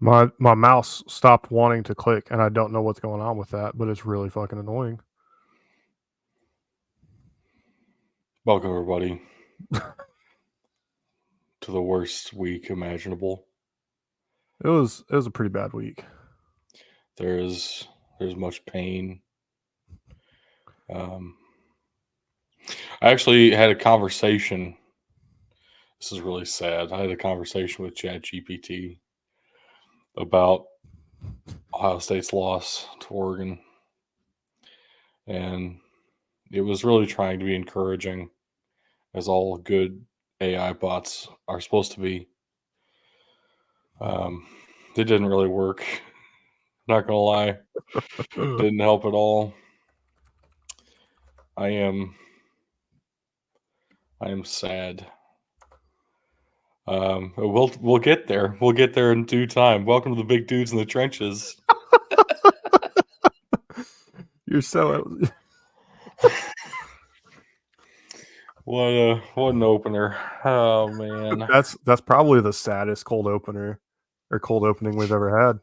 My mouse stopped wanting to click, and I don't know what's going on with that, but it's really fucking annoying. Welcome, everybody, to the worst week imaginable. It was a pretty bad week. There's much pain. I actually had a conversation. This is really sad. I had a conversation with ChatGPT about Ohio State's loss to Oregon, and it was really trying to be encouraging, as all good AI bots are supposed to be. It didn't really work. Not gonna lie, didn't help at all. I am sad. We'll get there. We'll get there in due time. Welcome to the big dudes in the trenches. You're so. What an opener! Oh man, that's probably the saddest cold opening we've ever had.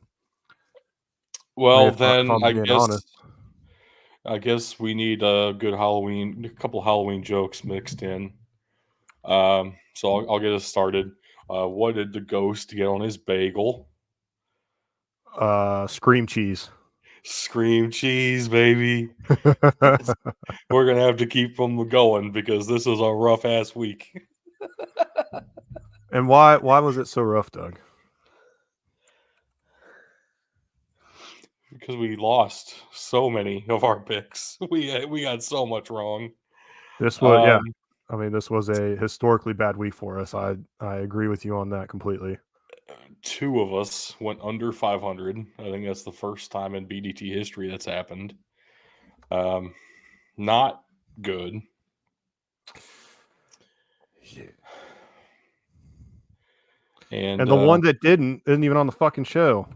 Well, if then I'm being honest. I guess we need a couple Halloween jokes mixed in. So I'll get us started. What did the ghost get on his bagel? Scream cheese. Scream cheese, baby. We're gonna have to keep them going because this is a rough ass week. And why was it so rough, Doug? Because we lost so many of our picks. We got so much wrong. This was I mean, this was a historically bad week for us. I agree with you on that completely. Two of us went under 500. I think that's the first time in BDT history that's happened. Not good. Yeah. And the one that isn't even on the fucking show.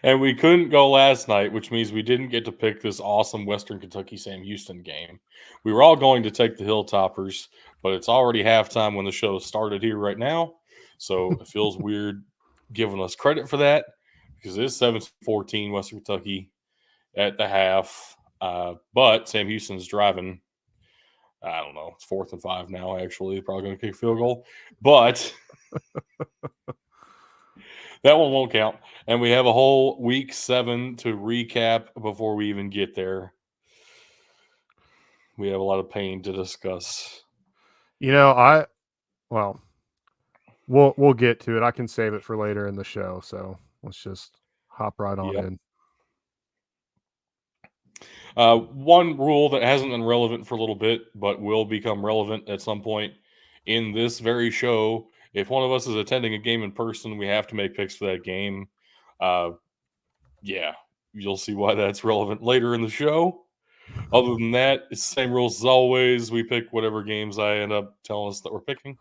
And we couldn't go last night, which means we didn't get to pick this awesome Western Kentucky Sam Houston game. We were all going to take the Hilltoppers, but it's already halftime when the show started here right now. So it feels weird giving us credit for that because it is 17-14 Western Kentucky at the half. But Sam Houston's driving. I don't know. It's 4th and 5 now, actually. Probably going to kick a field goal. But that one won't count. And we have a whole week 7 to recap before we even get there. We have a lot of pain to discuss. You know, we'll get to it. I can save it for later in the show. So let's just hop right on in. One rule that hasn't been relevant for a little bit, but will become relevant at some point in this very show. If one of us is attending a game in person, we have to make picks for that game. Yeah, you'll see why that's relevant later in the show. Other than that, it's the same rules as always. We pick whatever games I end up telling us that we're picking.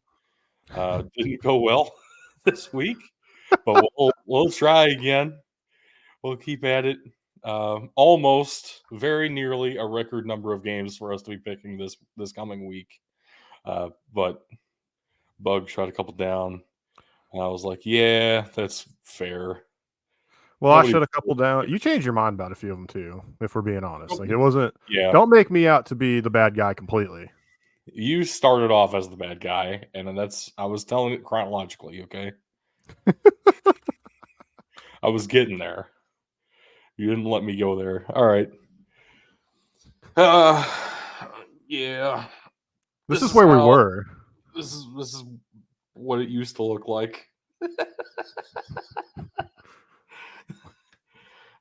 Didn't go well this week, but we'll try again. We'll keep at it. Almost, very nearly a record number of games for us to be picking this coming week. But Bug shot a couple down. And I was like, yeah, that's fair. Well, I shut a couple down. You changed your mind about a few of them too, if we're being honest. Like it wasn't. Yeah. Don't make me out to be the bad guy completely. You started off as the bad guy, and I was telling it chronologically. Okay. I was getting there. You didn't let me go there. All right. Yeah. This is where we were. This is what it used to look like.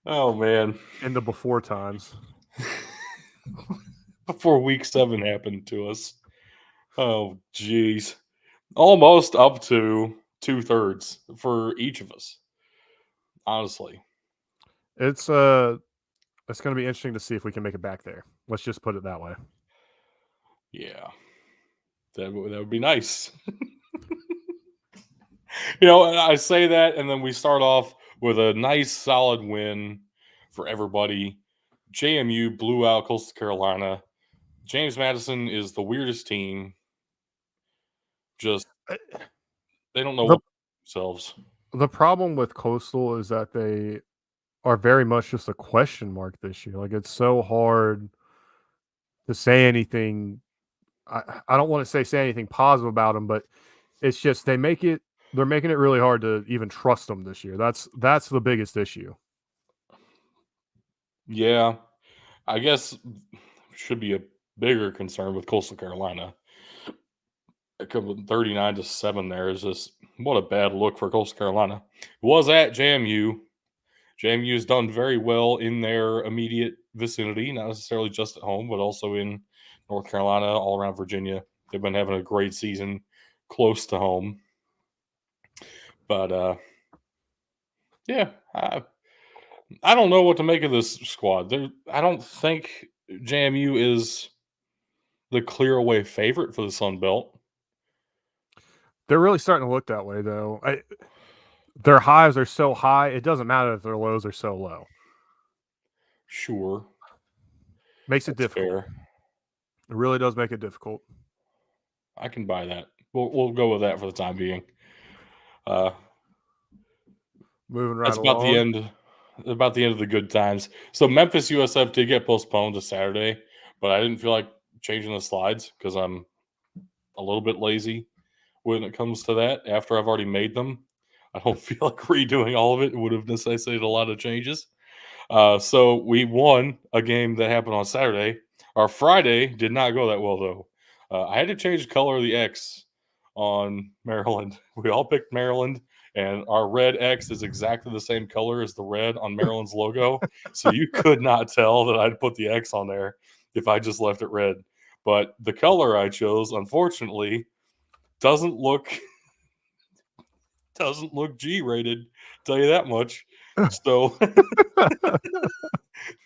Oh man. In the before times. Before week 7 happened to us. Oh geez. Almost up to 2/3 for each of us. Honestly. It's going to be interesting to see if we can make it back there. Let's just put it that way. Yeah. That would be nice. You know, I say that, and then we start off with a nice, solid win for everybody. JMU blew out Coastal Carolina. James Madison is the weirdest team. Just They don't know what themselves. The problem with Coastal is that they are very much just a question mark this year. Like, it's so hard to say anything. I don't want to say anything positive about them, but it's just they're making it really hard to even trust them this year. That's the biggest issue. Yeah, I guess should be a bigger concern with Coastal Carolina. A couple 39-7 there is just what a bad look for Coastal Carolina. It was at JMU. JMU has done very well in their immediate vicinity, not necessarily just at home, but also in North Carolina, all around Virginia. They've been having a great season close to home. But yeah, I don't know what to make of this squad. I don't think JMU is the clear away favorite for the Sun Belt. They're really starting to look that way, though. Their highs are so high, it doesn't matter if their lows are so low. Sure. Makes it difficult. Fair. It really does make it difficult. I can buy that. We'll go with that for the time being. Moving right That's along. about the end of the good times. So Memphis USF did get postponed to Saturday, but I didn't feel like changing the slides because I'm a little bit lazy when it comes to that. After I've already made them, I don't feel like redoing all of it. It would have necessitated a lot of changes. So we won a game that happened on Saturday. Our Friday did not go that well, though. I had to change the color of the X on Maryland. We all picked Maryland, and our red X is exactly the same color as the red on Maryland's logo. So you could not tell that I'd put the X on there if I just left it red. But the color I chose, unfortunately, doesn't look G-rated. Tell you that much. So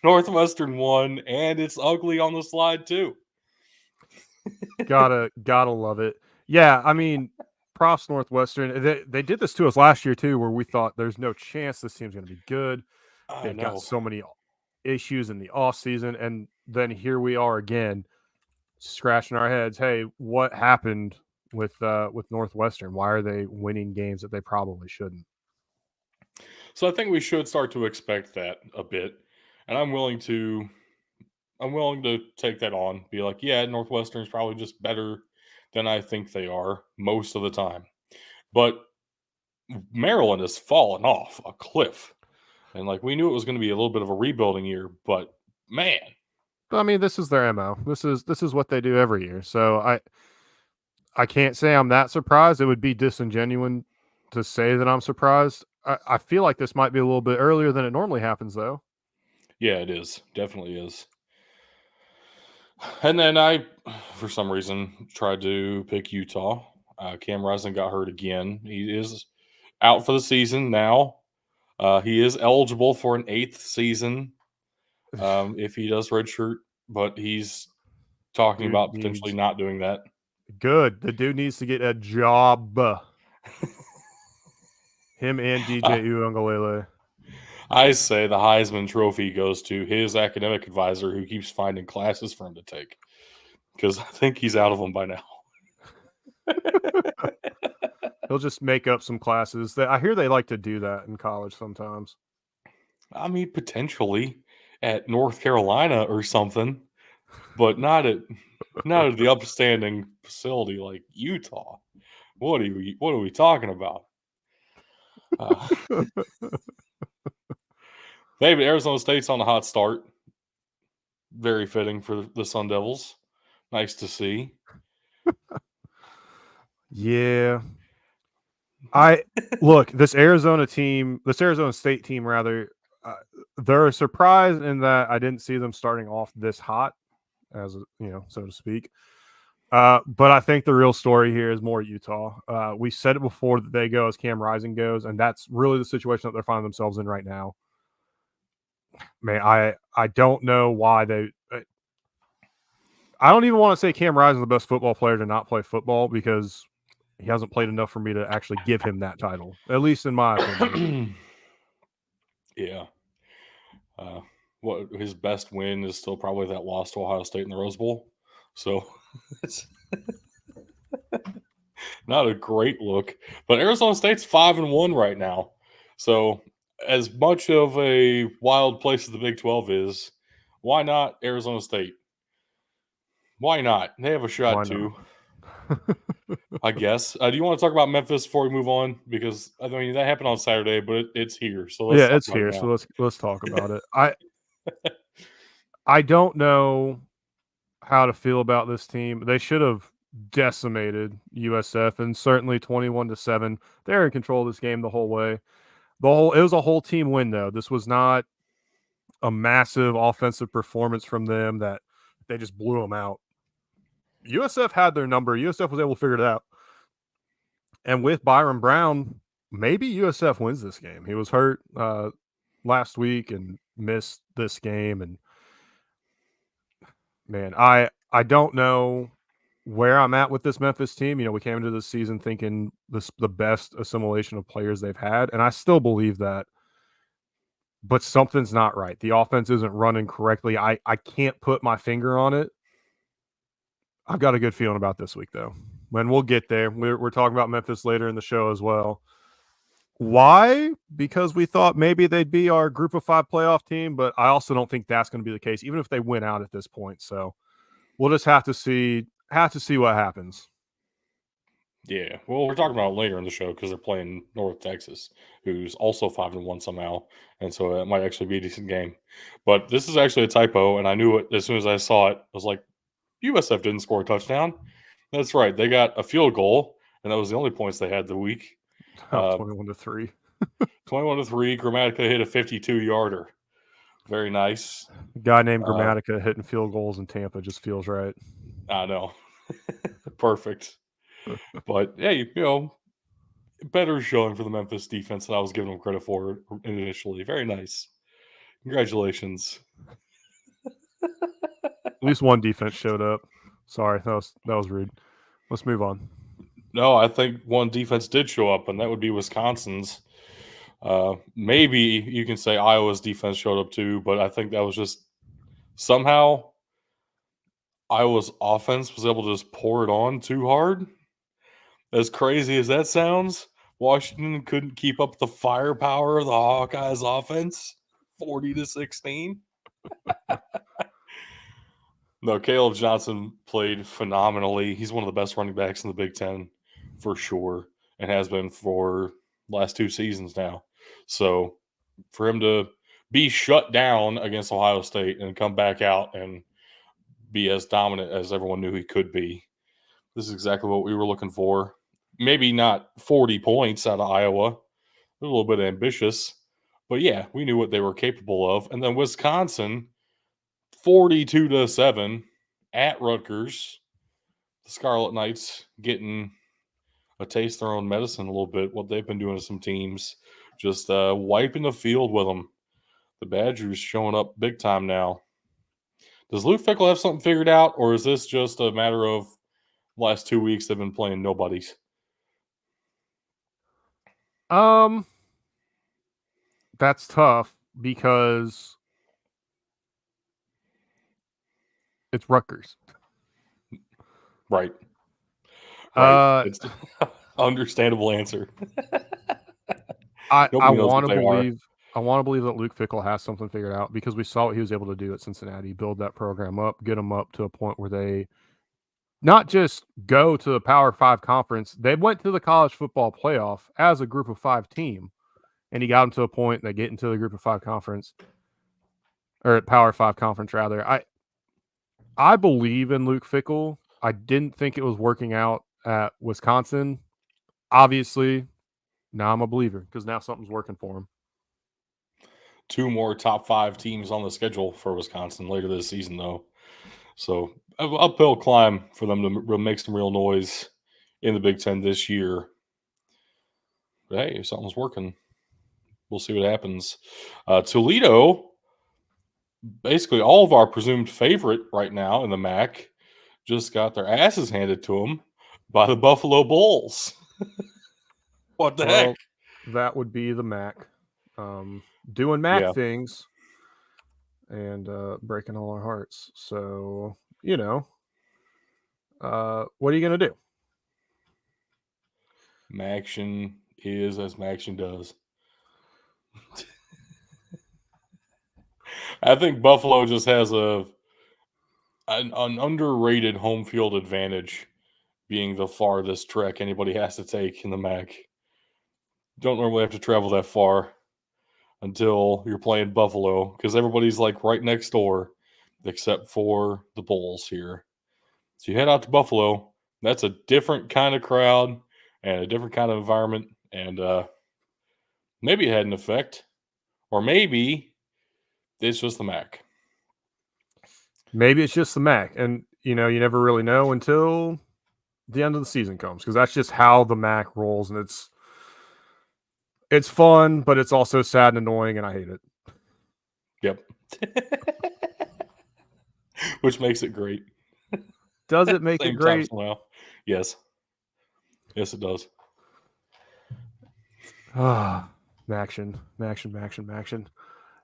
Northwestern won, and it's ugly on the slide too. gotta love it. Yeah, I mean, props Northwestern. They did this to us last year too, where we thought there's no chance this team's going to be good. I They've got know. so many issues in the off season, and then here we are again, scratching our heads. Hey, what happened with Northwestern? Why are they winning games that they probably shouldn't? So I think we should start to expect that a bit, and I'm willing to take that on. Be like, yeah, Northwestern's probably just better than I think they are most of the time, but Maryland has fallen off a cliff, and like we knew it was going to be a little bit of a rebuilding year, but man. I mean, this is their MO. This is what they do every year. So I can't say I'm that surprised. It would be disingenuous to say that I'm surprised. I feel like this might be a little bit earlier than it normally happens, though. Yeah, it is. Definitely is. And then I, for some reason, tried to pick Utah. Cam Rising got hurt again. He is out for the season now. He is eligible for an 8th season if he does redshirt, but he's talking Dude about potentially needs not doing that. good. The dude needs to get a job. Him and DJ Uiagalelei. I say the Heisman Trophy goes to his academic advisor who keeps finding classes for him to take because I think he's out of them by now. He'll just make up some classes. I hear they like to do that in college sometimes. I mean, potentially at North Carolina or something, but not at the upstanding facility like Utah. What are we talking about? Maybe Arizona State's on a hot start. Very fitting for the Sun Devils. Nice to see. Yeah. Look, this Arizona State team, rather, they're a surprise in that I didn't see them starting off this hot, as so to speak. But I think the real story here is more Utah. We said it before that they go as Cam Rising goes, and that's really the situation that they're finding themselves in right now. Man, I don't know why they. I don't even want to say Cam Rising is the best football player to not play football because he hasn't played enough for me to actually give him that title, at least in my opinion. Yeah. What his best win is still probably that loss to Ohio State in the Rose Bowl. So Not a great look. But Arizona State's 5-1 right now. So as much of a wild place as the Big 12 is, why not Arizona State? Why not? They have a shot too, I guess. Do you want to talk about Memphis before we move on? Because I mean that happened on Saturday, but it's here, so let's Yeah, talk it's about it here, now. so let's talk about it. I don't know how to feel about this team. They should have decimated USF, and certainly 21-7. They're in control of this game the whole way. It was a whole team win though. This was not a massive offensive performance from them that they just blew them out. USF had their number. USF was able to figure it out. And with Byron Brown, maybe USF wins this game. He was hurt last week and missed this game. And man, I don't know where I'm at with this Memphis team. You know, we came into this season thinking the best assimilation of players they've had, and I still believe that. But something's not right. The offense isn't running correctly. I can't put my finger on it. I've got a good feeling about this week, though. When we'll get there, we're talking about Memphis later in the show as well. Why? Because we thought maybe they'd be our Group of 5 playoff team, but I also don't think that's going to be the case, even if they win out at this point. So we'll just have to see what happens. Yeah, well, we're talking about it later in the show because they're playing North Texas, who's also 5-1 somehow, and so it might actually be a decent game. But this is actually a typo, and I knew it as soon as I saw it. I was like, USF didn't score a touchdown. That's right, they got a field goal, and that was the only points they had the week. 21-3. 21-3. Grammatica hit a 52-yarder. Very nice. A guy named Grammatica hitting field goals in Tampa just feels right. I know. Perfect. But yeah, you know, better showing for the Memphis defense than I was giving them credit for initially. Very nice. Congratulations. At least one defense showed up. Sorry, that was rude. Let's move on. No, I think one defense did show up, and that would be Wisconsin's. Maybe you can say Iowa's defense showed up too, but I think that was just somehow Iowa's offense was able to just pour it on too hard. As crazy as that sounds, Washington couldn't keep up the firepower of the Hawkeyes offense, 40-16. No, Caleb Johnson played phenomenally. He's one of the best running backs in the Big Ten for sure, and has been for last 2 seasons now. So for him to be shut down against Ohio State and come back out and be as dominant as everyone knew he could be, this is exactly what we were looking for. Maybe not 40 points out of Iowa. They're a little bit ambitious. But yeah, we knew what they were capable of. And then Wisconsin, 42-7 at Rutgers. The Scarlet Knights getting a taste of their own medicine a little bit, what they've been doing to some teams. Just wiping the field with them. The Badgers showing up big time now. Does Luke Fickell have something figured out, or is this just a matter of the last 2 weeks they've been playing nobodies? That's tough because it's Rutgers. Right. It's understandable answer. I want to believe. I want to believe that Luke Fickell has something figured out because we saw what he was able to do at Cincinnati, build that program up, get them up to a point where they not just go to the Power 5 conference, they went to the college football playoff as a Group of 5 team, and he got them to a point they get into the Group of 5 conference, or Power 5 conference rather. I believe in Luke Fickell. I didn't think it was working out at Wisconsin. Obviously, now I'm a believer because now something's working for him. 2 more top 5 teams on the schedule for Wisconsin later this season, though. So, uphill climb for them to make some real noise in the Big Ten this year. But hey, if something's working, we'll see what happens. Toledo, basically all of our presumed favorite right now in the MAC, just got their asses handed to them by the Buffalo Bulls. What the heck? That would be the MAC. Doing MAC things and breaking all our hearts. So, what are you going to do? Maction is as Maction does. I think Buffalo just has an underrated home field advantage, being the farthest trek anybody has to take in the MAC. Don't normally have to travel that far until you're playing Buffalo, because everybody's like right next door, except for the Bulls here. So you head out to Buffalo. That's a different kind of crowd and a different kind of environment, and maybe it had an effect, or maybe it's just the MAC. Maybe it's just the MAC, and you never really know until the end of the season comes, because that's just how the MAC rolls, and it's fun, but it's also sad and annoying, and I hate it. Yep. Which makes it great. Does it make it great? Yes. Yes, it does. Maction.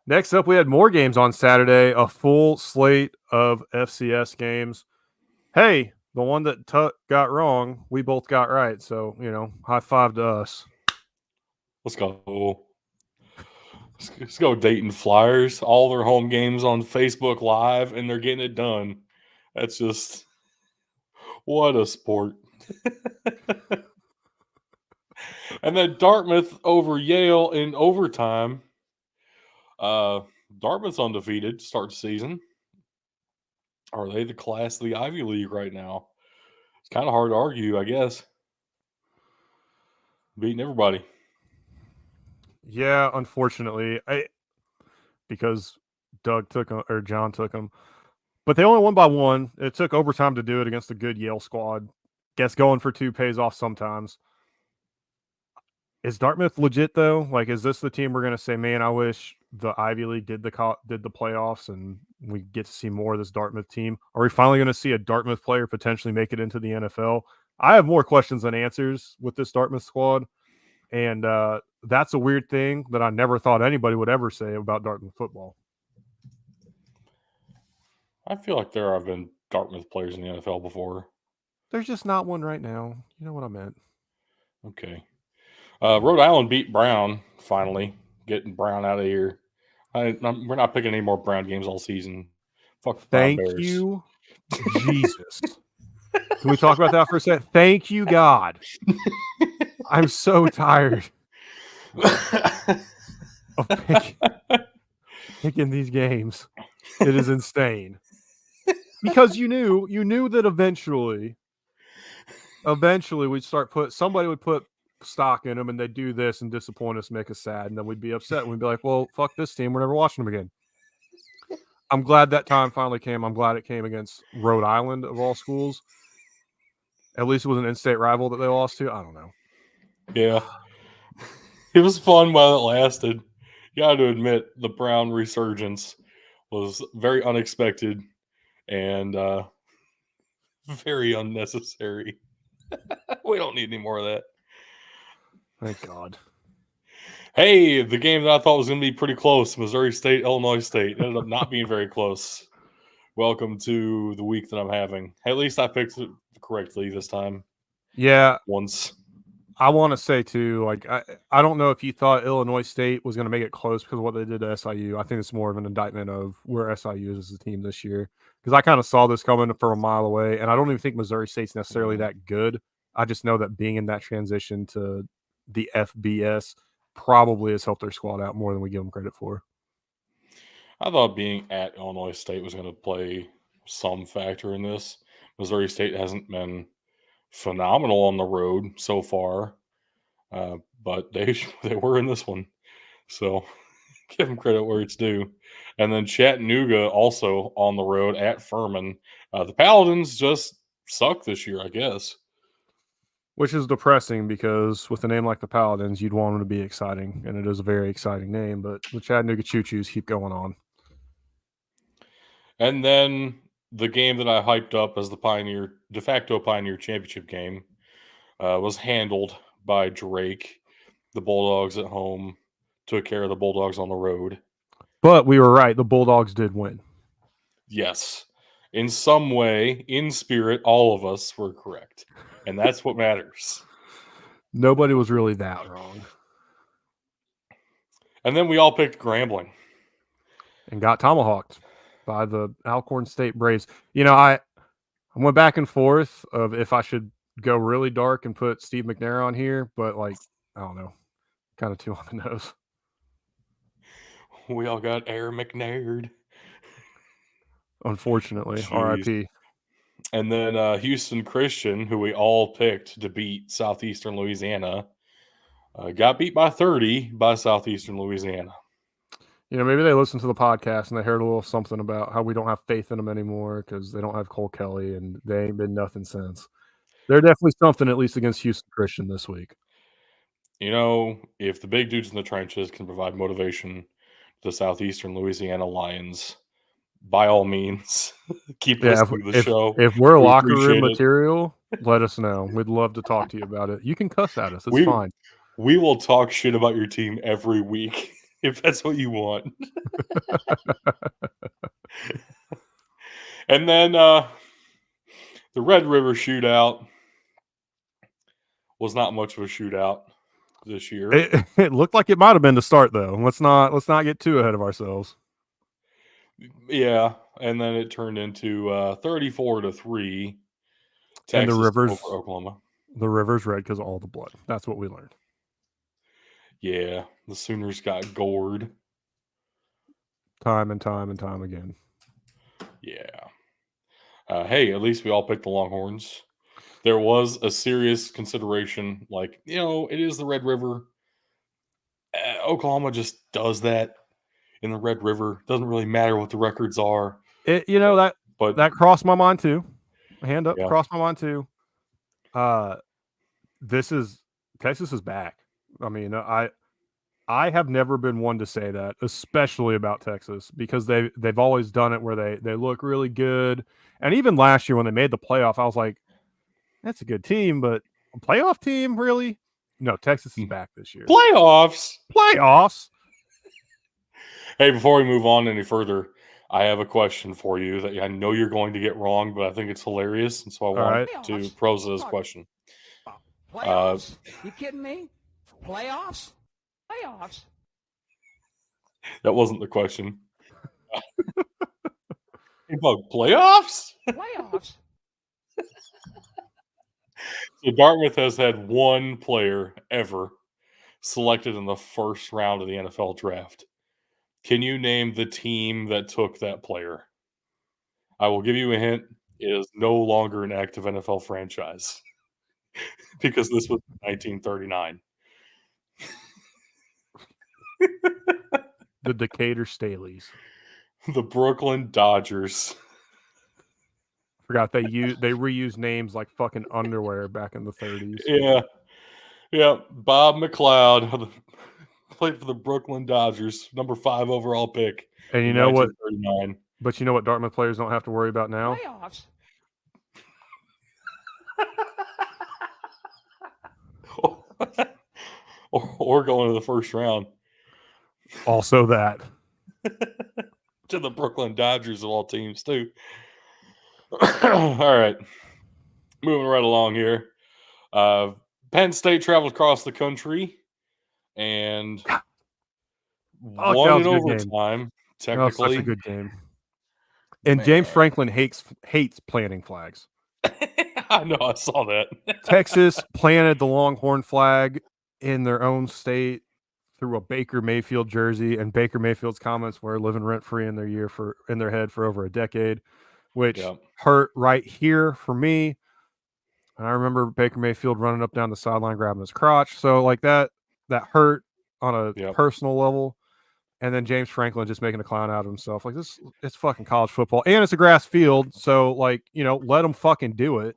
Next up, we had more games on Saturday, a full slate of FCS games. Hey, the one that Tuck got wrong, we both got right. So, high five to us. Let's go. Let's go Dayton Flyers. All their home games on Facebook Live, and they're getting it done. That's just, what a sport. And then Dartmouth over Yale in overtime. Dartmouth's undefeated to start the season. Are they the class of the Ivy League right now? It's kind of hard to argue, I guess. Beating everybody. Yeah, unfortunately, because John took them. But they only won by one. It took overtime to do it against a good Yale squad. Guess going for two pays off sometimes. Is Dartmouth legit though? Like, is this the team we're going to say, man, I wish the Ivy League did the playoffs and we get to see more of this Dartmouth team? Are we finally going to see a Dartmouth player potentially make it into the NFL? I have more questions than answers with this Dartmouth squad. And that's a weird thing that I never thought anybody would ever say about Dartmouth football. I feel like there have been Dartmouth players in the NFL before. There's just not one right now. You know what I meant. Okay. Rhode Island beat Brown, finally. Getting Brown out of here. We're not picking any more Brown games all season. Fuck the Brown Bears. Thank you, Jesus. Can we talk about that for a second? Thank you, God. I'm so tired of picking these games. It is insane. Because you knew that eventually somebody would put stock in them and they'd do this and disappoint us, make us sad, and then we'd be upset and we'd be like, well, fuck this team, we're never watching them again. I'm glad that time finally came. I'm glad it came against Rhode Island of all schools. At least it was an in-state rival that they lost to. I don't know. Yeah. It was fun while it lasted. You got to admit, the Brown resurgence was very unexpected and very unnecessary. We don't need any more of that. Thank God. Hey, the game that I thought was going to be pretty close, Missouri State, Illinois State, ended up not being very close. Welcome to the week that I'm having. At least I picked it correctly this time. Yeah. Once. I want to say, too, like, I don't know if you thought Illinois State was going to make it close because of what they did to SIU. I think it's more of an indictment of where SIU is as a team this year. Because I kind of saw this coming from a mile away, and I don't even think Missouri State's necessarily that good. I just know that being in that transition to the FBS probably has helped their squad out more than we give them credit for. I thought being at Illinois State was going to play some factor in this. Missouri State hasn't been phenomenal on the road so far, but they were in this one. So give them credit where it's due. And then Chattanooga also on the road at Furman. The Paladins just suck this year, I guess. Which is depressing because with a name like the Paladins, you'd want them to be exciting, and it is a very exciting name, but the Chattanooga Choo-Choos keep going on. And then the game that I hyped up as the de facto Pioneer Championship game was handled by Drake. The Bulldogs at home took care of the Bulldogs on the road. But we were right. The Bulldogs did win. Yes. In some way, in spirit, all of us were correct. And that's what matters. Nobody was really that wrong. And then we all picked Grambling. And got tomahawked by the Alcorn State Braves. You know, I went back and forth of if I should go really dark and put Steve McNair on here, but like, I don't know, kind of too on the nose. We all got Air McNaird. Unfortunately, Jeez. RIP. And then Houston Christian, who we all picked to beat Southeastern Louisiana, got beat by 30 by Southeastern Louisiana. You know, maybe they listened to the podcast and they heard a little something about how we don't have faith in them anymore because they don't have Cole Kelly and they ain't been nothing since. They're definitely something, at least against Houston Christian this week. You know, if the big dudes in the trenches can provide motivation to the Southeastern Louisiana Lions, by all means, keep listening to the show. If we're locker room material, let us know. We'd love to talk to you about it. You can cuss at us. It's fine. We will talk shit about your team every week if that's what you want. And then the Red River shootout was not much of a shootout this year. It looked like it might have been to start, though. Let's not get too ahead of ourselves. Yeah, and then it turned into 34-3. Texas and the Rivers over Oklahoma. The Rivers red because of all the blood. That's what we learned. Yeah, the Sooners got gored. Time and time and time again. Yeah. Hey, at least we all picked the Longhorns. There was a serious consideration, like, you know, it is the Red River. Oklahoma just does that in the Red River. Doesn't really matter what the records are. That crossed my mind too. Hand up, Yeah. crossed my mind too. Texas is back. I mean, I have never been one to say that, especially about Texas, because they've always done it where they look really good. And even last year when they made the playoff, I was like, that's a good team, but a playoff team, really? No, Texas is back this year. Playoffs. Hey, before we move on any further, I have a question for you that I know you're going to get wrong, but I think it's hilarious, and so I want to pose this question. Playoffs? You kidding me? Playoffs? That wasn't the question. Playoffs? So Dartmouth has had one player ever selected in the first round of the NFL draft. Can you name the team that took that player? I will give you a hint. It is no longer an active NFL franchise because this was 1939. The Decatur Staleys. The Brooklyn Dodgers. Forgot they reused names like fucking underwear back in the 30s. Yeah. Bob McLeod played for the Brooklyn Dodgers, number 5 overall pick. And you know what? But you know what Dartmouth players don't have to worry about now? Playoffs. or going to the first round. Also that. To the Brooklyn Dodgers of all teams, too. All right. Moving right along here. Penn State traveled across the country and won in overtime. Technically, such a good game. And James Franklin hates planting flags. I know, I saw that. Texas planted the Longhorn flag in their own state through a Baker Mayfield jersey, and Baker Mayfield's comments were living rent free in their head for over a decade, which hurt right here for me. And I remember Baker Mayfield running up down the sideline grabbing his crotch, so like that hurt on a personal level. And then James Franklin just making a clown out of himself. Like, it's fucking college football. And it's a grass field. So, like, let them fucking do it.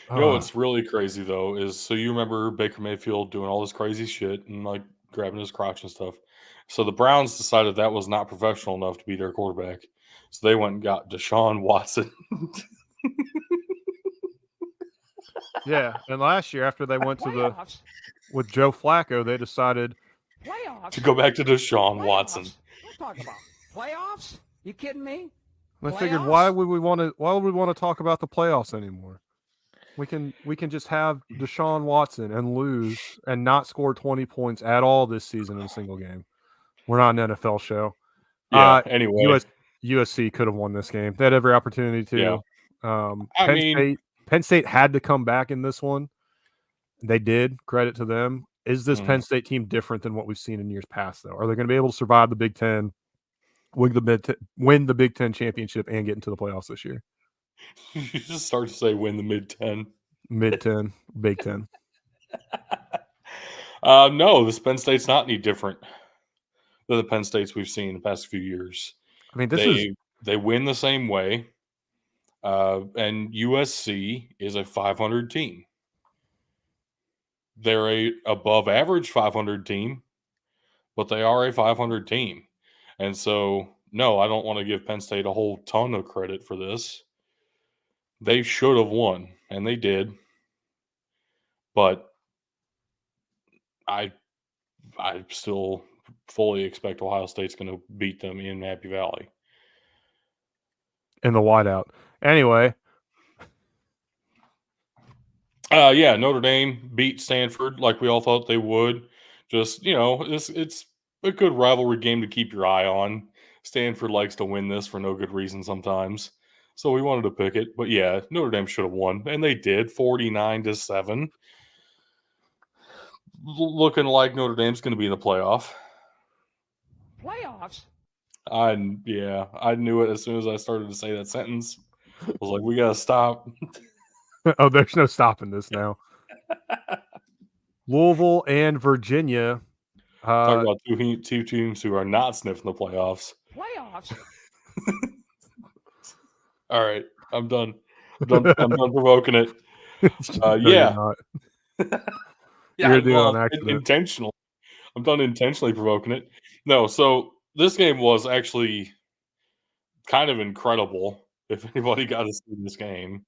You know what's really crazy, though, is so you remember Baker Mayfield doing all this crazy shit and, like, grabbing his crotch and stuff. So the Browns decided that was not professional enough to be their quarterback. So they went and got Deshaun Watson. Yeah. And last year, after they went with Joe Flacco, they decided to go back to Deshaun Watson. What talk about playoffs? You kidding me? I figured, why would we want to talk about the playoffs anymore? We can just have Deshaun Watson and lose and not score 20 points at all this season in a single game. We're not an NFL show. Yeah. Anyway, USC could have won this game. They had every opportunity to. Yeah. Penn State had to come back in this one. They did. Credit to them. Is this Penn State team different than what we've seen in years past, though? Are they going to be able to survive the Big Ten, win the Big Ten championship, and get into the playoffs this year? You just start to say win the Mid-10. Mid-10, Big Ten. No, this Penn State's not any different than the Penn States we've seen in the past few years. I mean, they win the same way, and USC is a 500 team. They're a above average 500 team, but they are a 500 team. And so, no, I don't want to give Penn State a whole ton of credit for this. They should have won, and they did. But I still fully expect Ohio State's going to beat them in Happy Valley. In the whiteout. Anyway. Notre Dame beat Stanford like we all thought they would. Just, it's a good rivalry game to keep your eye on. Stanford likes to win this for no good reason sometimes. So we wanted to pick it. But yeah, Notre Dame should have won. And they did, 49-7. Looking like Notre Dame's going to be in the playoff. Playoffs? I knew it as soon as I started to say that sentence. I was like, we got to stop. Oh, there's no stopping this now. Louisville and Virginia. Talk about two teams who are not sniffing the playoffs. Playoffs? All right, I'm done. I'm done provoking it. No, yeah. You're doing on accident. Intentional. I'm done intentionally provoking it. No, so this game was actually kind of incredible. If anybody got to see this game,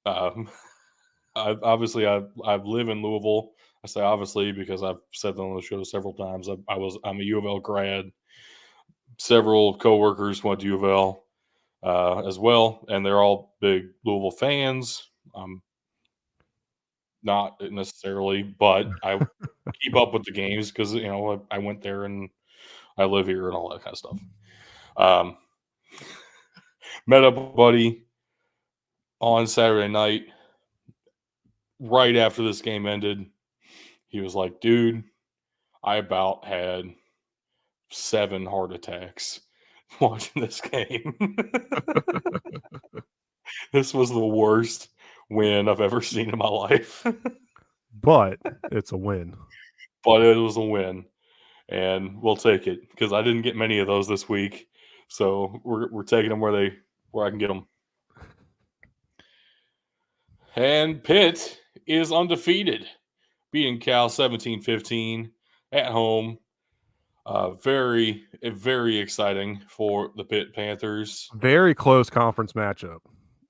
I live in Louisville. I say obviously because I've said that on the show several times. I'm a U of L grad. Several coworkers went to U of L as well, and they're all big Louisville fans. Not necessarily, but I keep up with the games because I went there and I live here and all that kind of stuff. Met up with a buddy on Saturday night. Right after this game ended, he was like, dude, I about had 7 heart attacks watching this game. This was the worst win I've ever seen in my life. But it's a win. But it was a win. And we'll take it because I didn't get many of those this week. So we're taking them where I can get them. And Pitt is undefeated, beating Cal 17-15 at home. Very, very exciting for the Pitt Panthers. Very close conference matchup,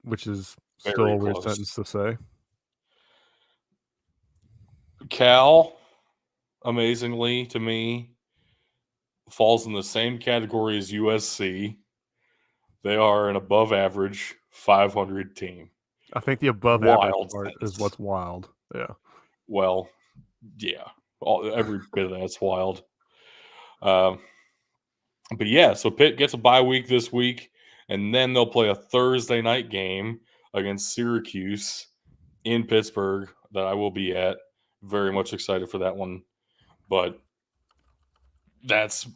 which is Very still a weird close. sentence to say. Cal, amazingly to me, falls in the same category as USC. They are an above average 500 team. I think the above average part is what's wild. Yeah. Well, yeah. Every bit of that's wild. But yeah, so Pitt gets a bye week this week, and then they'll play a Thursday night game against Syracuse in Pittsburgh that I will be at. Very much excited for that one. But that's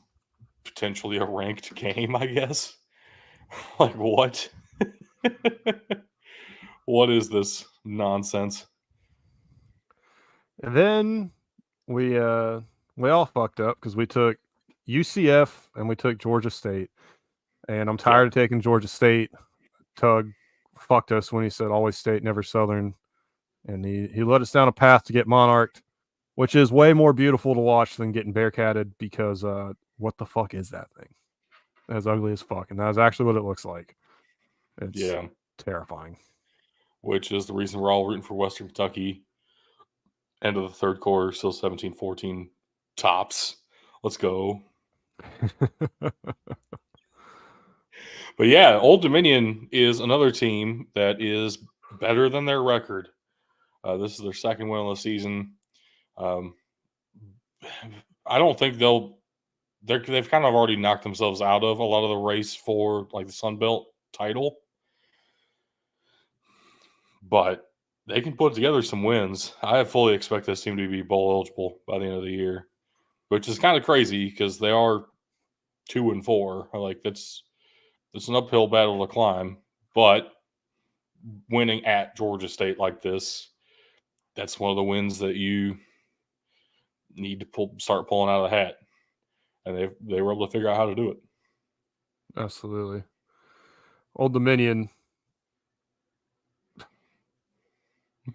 potentially a ranked game, I guess. Like, what? What is this nonsense? And then we all fucked up because we took UCF and we took Georgia State. And I'm tired of taking Georgia State. Tug fucked us when he said always State, never Southern. And he led us down a path to get monarched, which is way more beautiful to watch than getting bearcatted because what the fuck is that thing? That's ugly as fuck. And that's actually what it looks like. It's terrifying. Which is the reason we're all rooting for Western Kentucky. End of the third quarter, still 17-14 tops. Let's go. But yeah, Old Dominion is another team that is better than their record. This is their second win of the season. I don't think they've kind of already knocked themselves out of a lot of the race for like the Sun Belt title, but they can put together some wins. I fully expect this team to be bowl eligible by the end of the year, which is kind of crazy because they are 2-4. Like it's an uphill battle to climb, but winning at Georgia State like this, that's one of the wins that you need to start pulling out of the hat, and they were able to figure out how to do it. Absolutely. Old Dominion.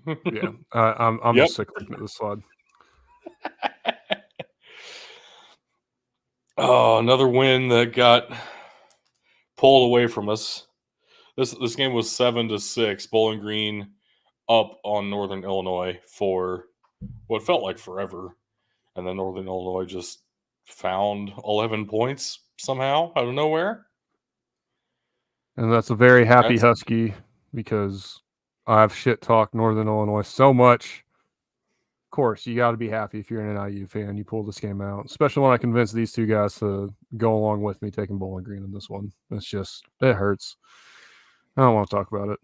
Yeah, I'm Yep. just sick of looking at this slide. Oh, another win that got pulled away from us. This game was 7-6. Bowling Green up on Northern Illinois for what felt like forever, and then Northern Illinois just found 11 points somehow out of nowhere. And that's a very happy Husky because I've shit talked Northern Illinois so much. Of course, you got to be happy if you're an NIU fan. You pull this game out, especially when I convinced these two guys to go along with me taking Bowling Green in this one. It hurts. I don't want to talk about it.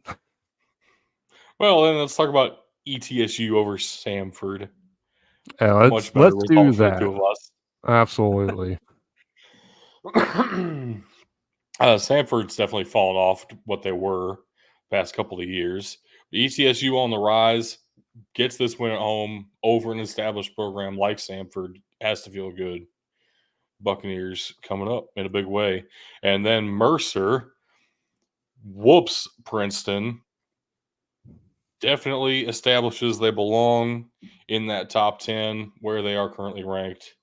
Well, then let's talk about ETSU over Samford. Yeah, let's do that. For the two of us. Absolutely. Samford's definitely fallen off what they were the past couple of years. ETSU on the rise, gets this win at home over an established program like Samford, has to feel good. Buccaneers coming up in a big way. And then Mercer whoops Princeton. Definitely establishes they belong in that top 10 where they are currently ranked.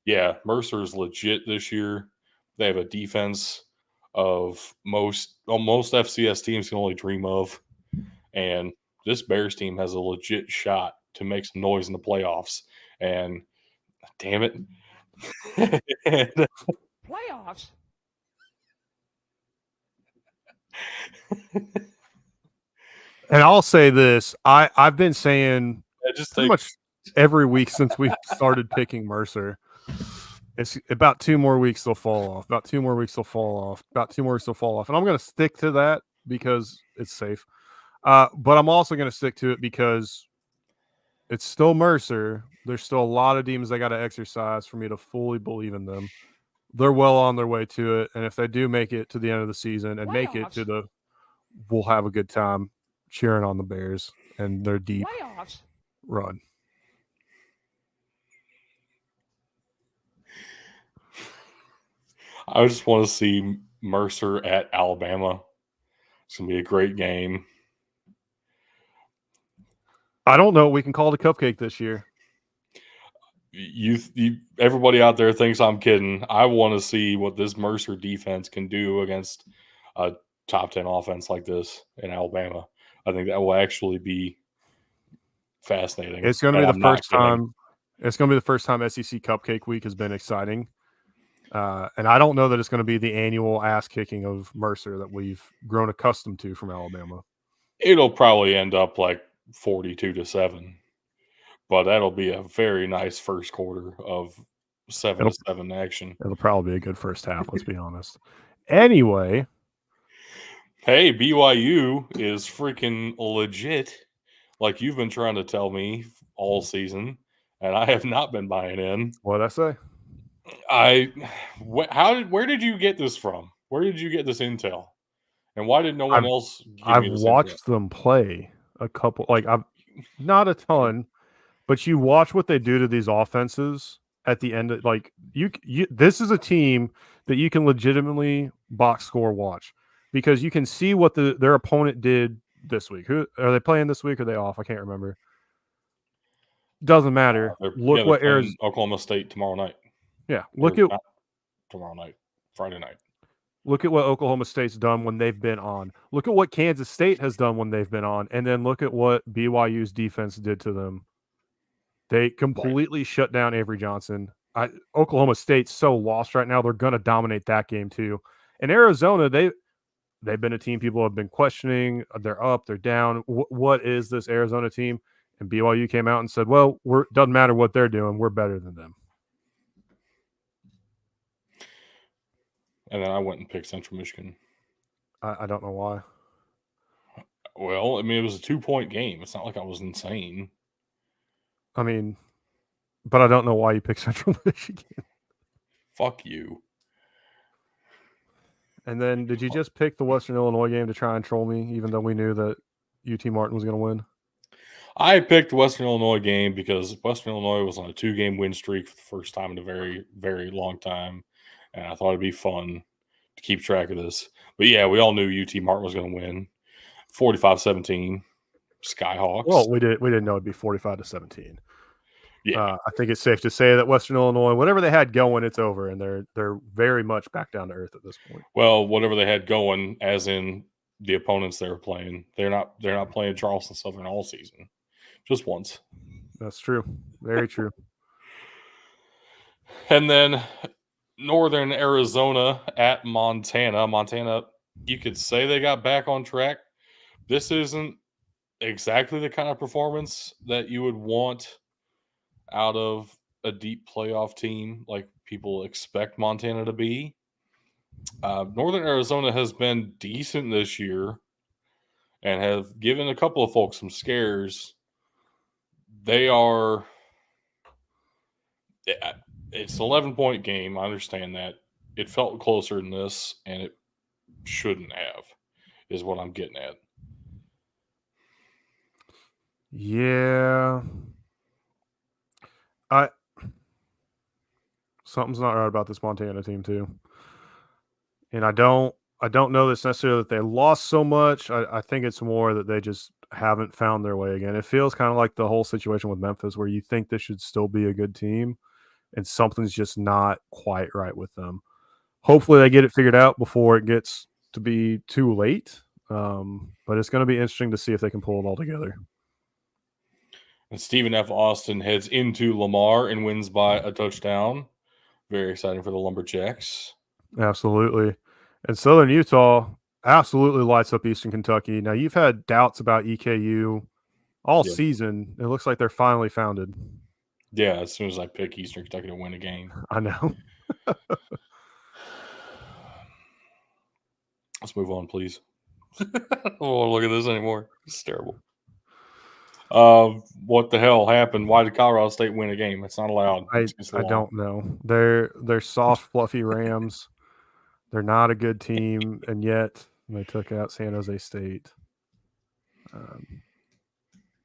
Yeah, Mercer is legit this year. They have a defense of most FCS teams can only dream of. And this Bears team has a legit shot to make some noise in the playoffs. And damn it. Playoffs? And I'll say this. I've been saying pretty much every week since we started picking Mercer. It's about 2 more weeks they'll fall off. About 2 more weeks they'll fall off. About 2 more weeks they'll fall off. And I'm going to stick to that because it's safe. But I'm also going to stick to it because it's still Mercer. There's still a lot of demons they got to exercise for me to fully believe in them. They're well on their way to it. And if they do make it to the end of the season and make it to we'll have a good time cheering on the Bears and their deep run. I just want to see Mercer at Alabama. It's going to be a great game. I don't know. We can call it a cupcake this year. Everybody out there thinks I'm kidding. I want to see what this Mercer defense can do against a top 10 offense like this in Alabama. I think that will actually be fascinating. It's going to be the first time. It's going to be the first time SEC Cupcake Week has been exciting. And I don't know that it's going to be the annual ass kicking of Mercer that we've grown accustomed to from Alabama. It'll probably end up like 42-7, but that'll be a very nice first quarter of 7-7 action. It'll probably be a good first half. Let's be honest. Anyway. Hey, BYU is freaking legit, like you've been trying to tell me all season, and I have not been buying in. What'd I say? Where did you get this from? Where did you get this intel? And why did no one else give I've me this watched intel? them play a couple, I've not a ton, but you watch what they do to these offenses at the end of, this is a team that you can legitimately box score watch because you can see what their opponent did this week. Who are they playing this week? Or are they off? I can't remember. Doesn't matter. Look what Oklahoma State tomorrow night. Yeah, tomorrow night, Friday night. Look at what Oklahoma State's done when they've been on. Look at what Kansas State has done when they've been on, and then look at what BYU's defense did to them. They completely shut down Avery Johnson. Oklahoma State's so lost right now; they're going to dominate that game too. And Arizona, they've been a team people have been questioning. They're up, they're down. What is this Arizona team? And BYU came out and said, well, doesn't matter what they're doing. We're better than them. And then I went and picked Central Michigan. I don't know why. Well, I mean, it was a 2-point game. It's not like I was insane. I mean, but I don't know why you picked Central Michigan. Fuck you. And then did you just pick the Western Illinois game to try and troll me, even though we knew that UT Martin was going to win? I picked the Western Illinois game because Western Illinois was on a 2-game win streak for the first time in a very, very long time. And I thought it'd be fun to keep track of this. But yeah, we all knew UT Martin was going to win. 45-17, Skyhawks. Well, we didn't know it'd be 45-17. Yeah, I think it's safe to say that Western Illinois, whatever they had going, it's over, and they're very much back down to earth at this point. well, whatever they had going, as in the opponents they were playing, they're not playing Charleston Southern all season, just once. That's true, very true. And then Northern Arizona at Montana. Montana, you could say they got back on track. This isn't exactly the kind of performance that you would want out of a deep playoff team like people expect Montana to be. Northern Arizona has been decent this year and have given a couple of folks some scares. They are... It's an 11-point game. I understand that. It felt closer than this, and it shouldn't have, is what I'm getting at. Yeah. Something's not right about this Montana team too. And I don't know this necessarily that they lost so much. I think it's more that they just haven't found their way again. It feels kind of like the whole situation with Memphis where you think this should still be a good team and something's just not quite right with them. Hopefully they get it figured out before it gets to be too late. But it's going to be interesting to see if they can pull it all together. And Stephen F. Austin heads into Lamar and wins by a touchdown. Very exciting for the Lumberjacks. Absolutely. And Southern Utah absolutely lights up Eastern Kentucky. Now, you've had doubts about EKU all season. It looks like they're finally founded. Yeah, as soon as I pick Eastern Kentucky to win a game. I know. Let's move on, please. I don't want to look at this anymore. It's terrible. What the hell happened? Why did Colorado State win a game? It's not allowed. I don't know. They're soft, fluffy Rams. They're not a good team, and yet they took out San Jose State.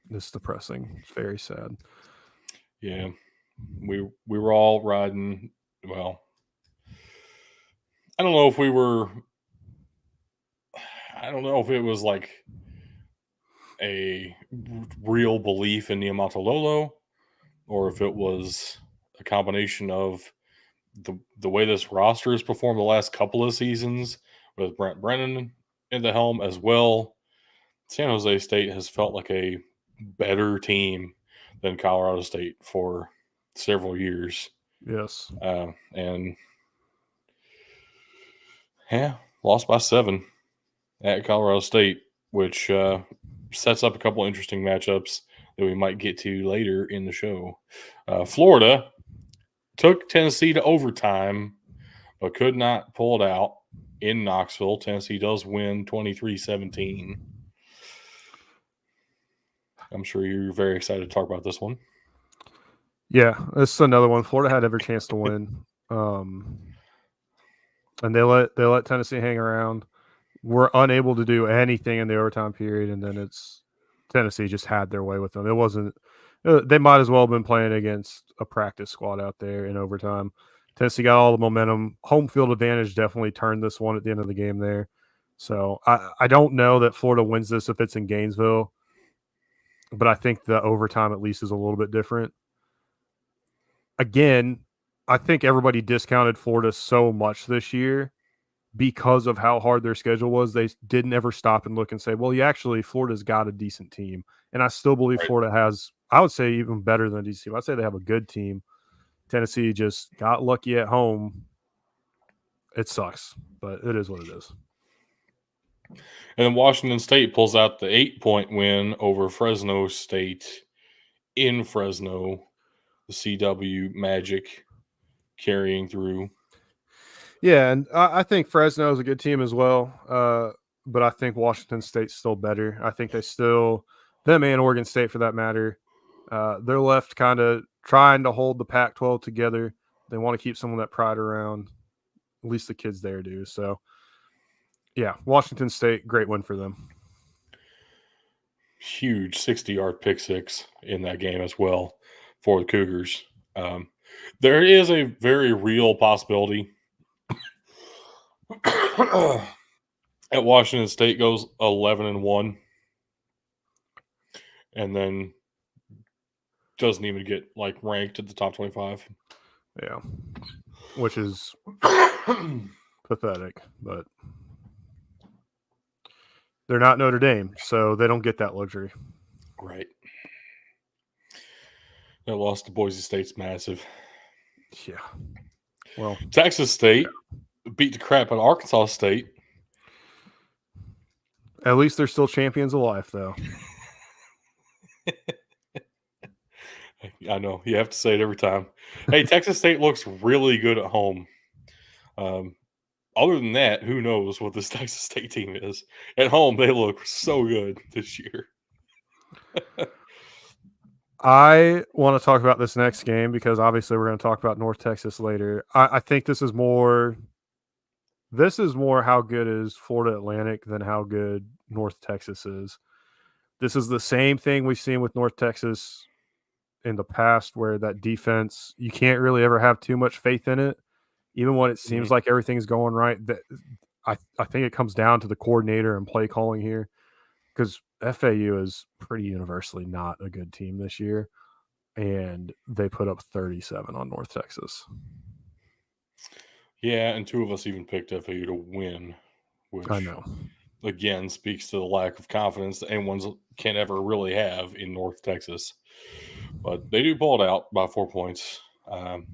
This is depressing. It's very sad. Yeah, we were all riding. Well, I don't know if we were. I don't know if it was like a real belief in Niumatalolo, or if it was a combination of the way this roster has performed the last couple of seasons with Brent Brennan in the helm as well. San Jose State has felt like a better team than Colorado State for several years. Yes. And yeah, lost by 7 at Colorado State, which sets up a couple interesting matchups that we might get to later in the show. Florida took Tennessee to overtime, but could not pull it out in Knoxville. Tennessee does win 23-17. I'm sure you're very excited to talk about this one. Yeah, this is another one. Florida had every chance to win. And they let Tennessee hang around. Were unable to do anything in the overtime period, and then it's Tennessee just had their way with them. It wasn't they might as well have been playing against a practice squad out there in overtime. Tennessee got all the momentum. Home field advantage definitely turned this one at the end of the game there. So I don't know that Florida wins this if it's in Gainesville, but I think the overtime at least is a little bit different. Again, I think everybody discounted Florida so much this year because of how hard their schedule was. They didn't ever stop and look and say, well, actually, Florida's got a decent team. And I still believe Florida has, I would say, even better than a decent team. I'd say they have a good team. Tennessee just got lucky at home. It sucks, but it is what it is. And then Washington State pulls out the 8-point win over Fresno State. in Fresno, the CW magic carrying through. Yeah, and I think Fresno is a good team as well, but I think Washington State's still better. I think them and Oregon State for that matter, they're left kind of trying to hold the Pac-12 together. They want to keep some of that pride around. At least the kids there do. So, yeah, Washington State, great win for them. Huge 60-yard pick six in that game as well for the Cougars. There is a very real possibility at Washington State goes 11-1 and then doesn't even get ranked at the top 25. Yeah, which is pathetic, but they're not Notre Dame, so they don't get that luxury. Right. That loss to Boise State's massive. Yeah. Well, Texas State beat the crap out of Arkansas State. At least they're still champions of life, though. I know. You have to say it every time. Hey, Texas State looks really good at home. Other than that, who knows what this Texas State team is. At home, they look so good this year. I want to talk about this next game because obviously we're going to talk about North Texas later. I think this is more how good is Florida Atlantic than how good North Texas is. This is the same thing we've seen with North Texas in the past where that defense, you can't really ever have too much faith in it. Even when it seems like everything's going right, I think it comes down to the coordinator and play calling here because FAU is pretty universally not a good team this year, and they put up 37 on North Texas. Yeah, and two of us even picked FAU to win, which I know. Again speaks to the lack of confidence that anyone can ever really have in North Texas. But they do pull it out by 4 points. And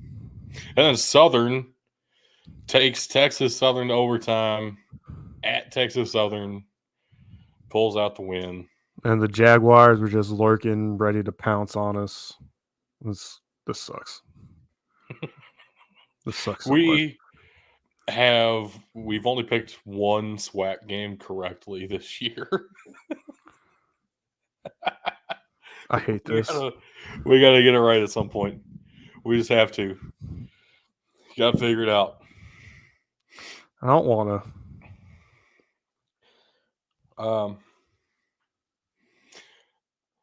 then Southern takes Texas Southern to overtime at Texas Southern, pulls out the win. And the Jaguars were just lurking, ready to pounce on us. This sucks. This sucks so much. We've only picked one SWAC game correctly this year. I hate this. We gotta get it right at some point. We just have to. Gotta figure it out. I don't want to.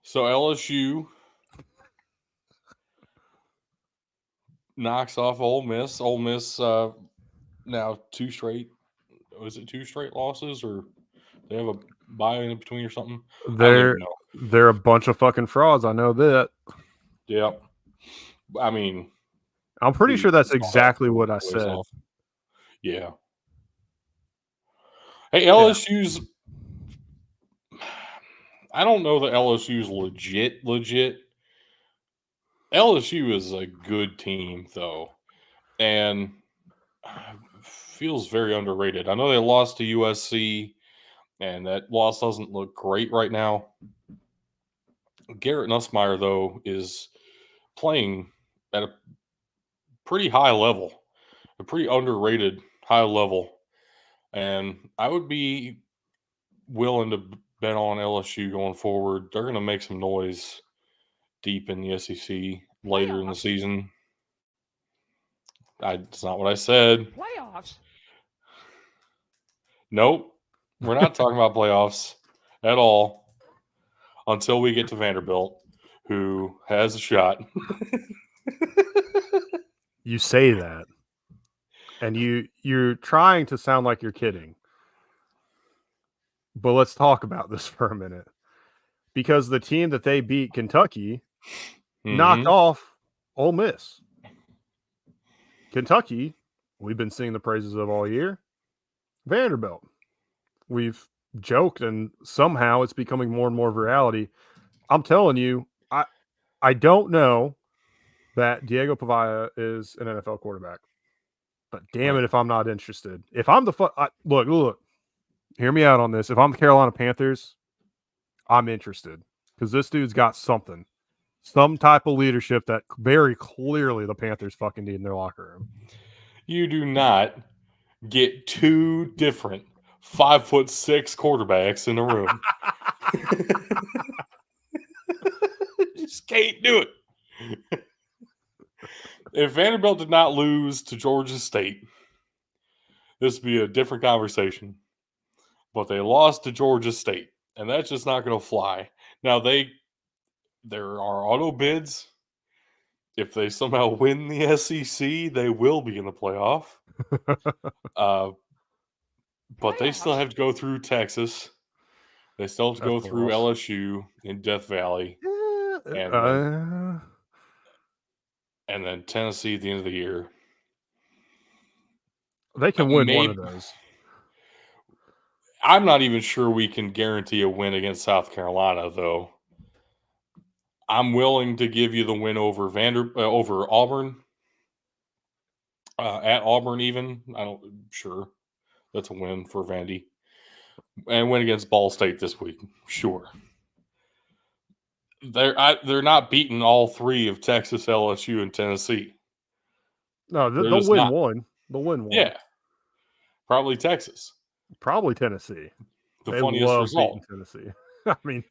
So LSU knocks off Ole Miss. Ole Miss now two straight. Was it two straight losses, or they have a bye in between or something? They're a bunch of fucking frauds. I know that. Yeah. I mean, I'm pretty sure that's exactly what I said. Off. Yeah. Hey, LSU's. I don't know that LSU's legit. LSU is a good team, though, and feels very underrated. I know they lost to USC, and that loss doesn't look great right now. Garrett Nussmeier, though, is playing at a pretty high level, a pretty underrated high level, and I would be willing to bet on LSU going forward. They're going to make some noise deep in the SEC later in the season. It's not what I said. Playoffs? Nope. We're not talking about playoffs at all until we get to Vanderbilt, who has a shot. You say that, and you're trying to sound like you're kidding. But let's talk about this for a minute. Because the team that they beat, Kentucky, knocked off Ole Miss. Kentucky, we've been singing the praises of all year. Vanderbilt, we've joked, and somehow it's becoming more and more of a reality. I'm telling you, I don't know that Diego Pavia is an NFL quarterback. But damn it if I'm not interested. If I'm look, hear me out on this. If I'm the Carolina Panthers, I'm interested because this dude's got something. some type of leadership that very clearly the Panthers fucking need in their locker room. You do not get two different 5'6" quarterbacks in a room. Just can't do it. If Vanderbilt did not lose to Georgia State, this would be a different conversation. But they lost to Georgia State, and that's just not going to fly. Now, there are auto bids. If they somehow win the SEC, they will be in the playoff. But they still have to go through Texas. They still have to go through LSU in Death Valley. And then Tennessee at the end of the year. They can win one of those. I'm not even sure we can guarantee a win against South Carolina, though. I'm willing to give you the win over over Auburn. At Auburn, even. Sure. That's a win for Vandy. And win against Ball State this week. Sure. They're not beating all three of Texas, LSU, and Tennessee. No, they'll win one. They'll win one. Yeah. Probably Texas. Probably Tennessee. The funniest result. Tennessee. I mean,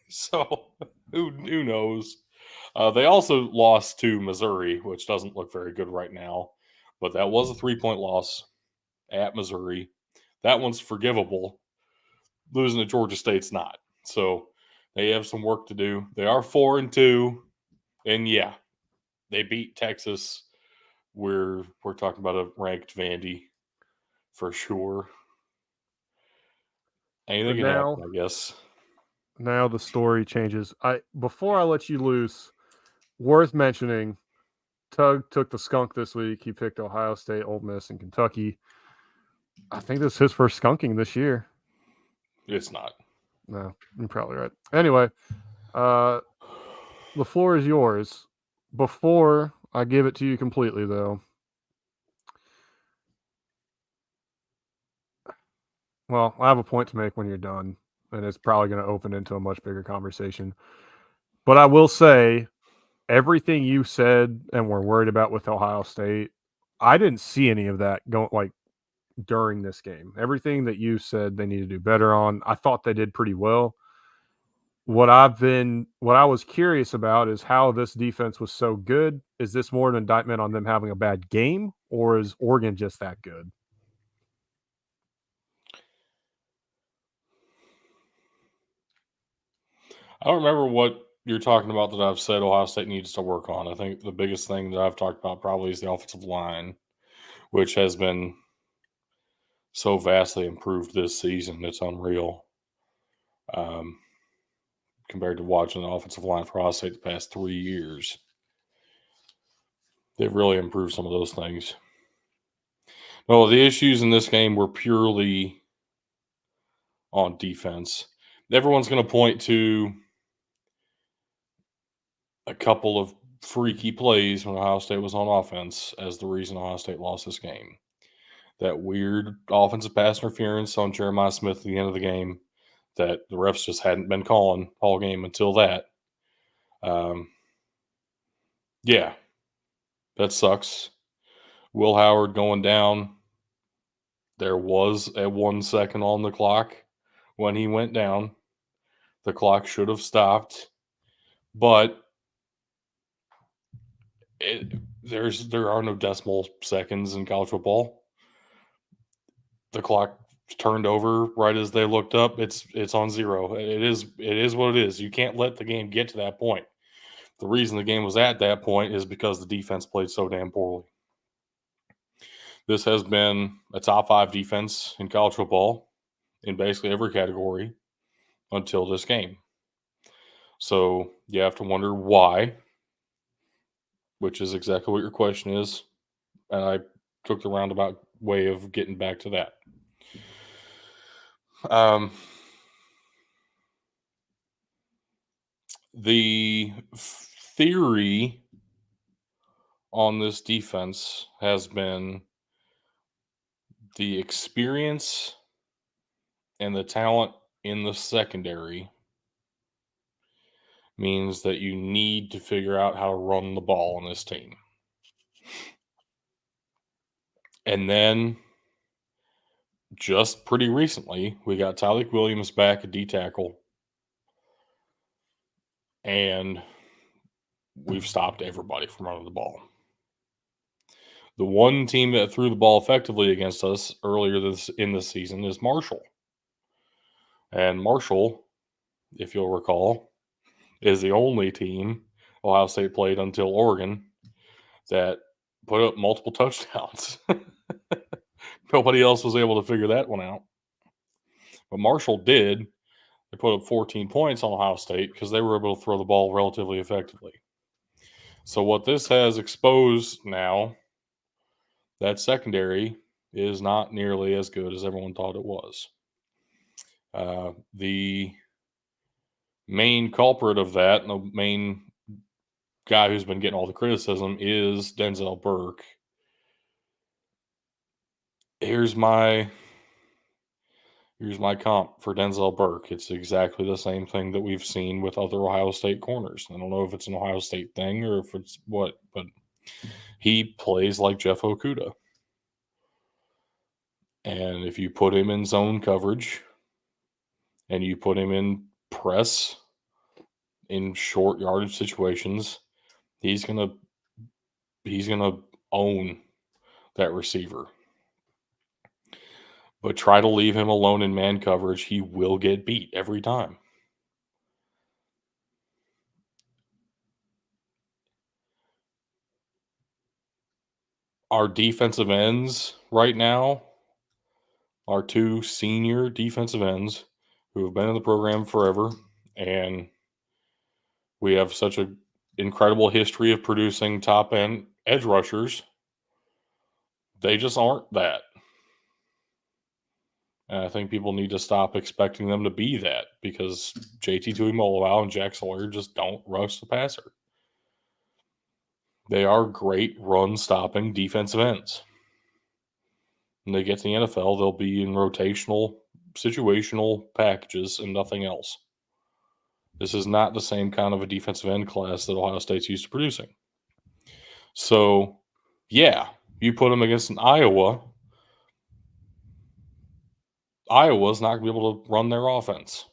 so who knows? They also lost to Missouri, which doesn't look very good right now. But that was a 3-point loss at Missouri. That one's forgivable. Losing to Georgia State's not. So they have some work to do. They are 4-2. And yeah, they beat Texas. We're talking about a ranked Vandy for sure. Anything can happen, I guess. Now the story changes. Before I let you loose, worth mentioning, Tug took the skunk this week. He picked Ohio State, Ole Miss, and Kentucky. I think this is his first skunking this year. It's not. No, you're probably right. Anyway, the floor is yours. Before I give it to you completely, though, well, I have a point to make when you're done, and it's probably going to open into a much bigger conversation. But I will say, everything you said and were worried about with Ohio State, I didn't see any of that going during this game. Everything that you said they need to do better on, I thought they did pretty well. What I was curious about is how this defense was so good. Is this more an indictment on them having a bad game, or is Oregon just that good? I don't remember what you're talking about that I've said Ohio State needs to work on. I think the biggest thing that I've talked about probably is the offensive line, which has been so vastly improved this season. It's unreal. Compared to watching the offensive line for Ohio State the past 3 years. They've really improved some of those things. No, the issues in this game were purely on defense. Everyone's going to point to a couple of freaky plays when Ohio State was on offense as the reason Ohio State lost this game. That weird offensive pass interference on Jeremiah Smith at the end of the game that the refs just hadn't been calling all game until that. Yeah, that sucks. Will Howard going down. There was a 1 second on the clock when he went down. The clock should have stopped, but there are no decimal seconds in college football. The clock turned over right as they looked up. It's on zero. It is what it is. You can't let the game get to that point. The reason the game was at that point is because the defense played so damn poorly. This has been a top 5 defense in college football in basically every category until this game. So you have to wonder why, which is exactly what your question is. And I took the roundabout way of getting back to that. The theory on this defense has been the experience and the talent in the secondary means that you need to figure out how to run the ball on this team. And then just pretty recently, we got Tyleik Williams back at D tackle, and we've stopped everybody from running the ball. The one team that threw the ball effectively against us earlier in this season is Marshall. And Marshall, if you'll recall, is the only team Ohio State played until Oregon that put up multiple touchdowns. Nobody else was able to figure that one out. But Marshall did. They put up 14 points on Ohio State because they were able to throw the ball relatively effectively. So what this has exposed now, that secondary is not nearly as good as everyone thought it was. The main culprit of that, and the main guy who's been getting all the criticism, is Denzel Burke. Here's my comp for Denzel Burke. It's exactly the same thing that we've seen with other Ohio State corners. I don't know if it's an Ohio State thing or if it's what, but he plays like Jeff Okuda. And if you put him in zone coverage and you put him in press in short yardage situations, he's gonna own that receiver. But try to leave him alone in man coverage, he will get beat every time. Our defensive ends right now are two senior defensive ends who have been in the program forever, and we have such an incredible history of producing top-end edge rushers. They just aren't that. And I think people need to stop expecting them to be that, because JT Tuimoloau and Jack Sawyer just don't rush the passer. They are great run-stopping defensive ends. When they get to the NFL, they'll be in rotational, situational packages and nothing else. This is not the same kind of a defensive end class that Ohio State's used to producing. So, yeah, you put them against an Iowa. Iowa's not going to be able to run their offense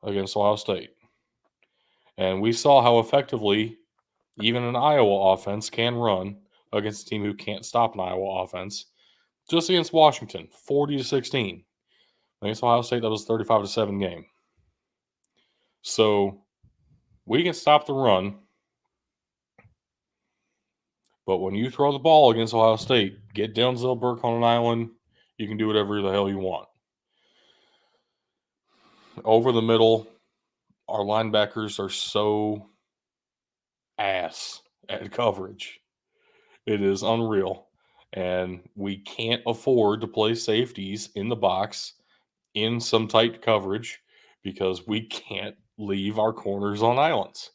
against Ohio State. And we saw how effectively even an Iowa offense can run against a team who can't stop an Iowa offense. Just against Washington, 40-16. Against Ohio State, that was a 35-7 game. So we can stop the run. But when you throw the ball against Ohio State, get Denzel Burke on an island, you can do whatever the hell you want. Over the middle, our linebackers are so ass at coverage. It is unreal. And we can't afford to play safeties in the box in some tight coverage because we can't leave our corners on islands.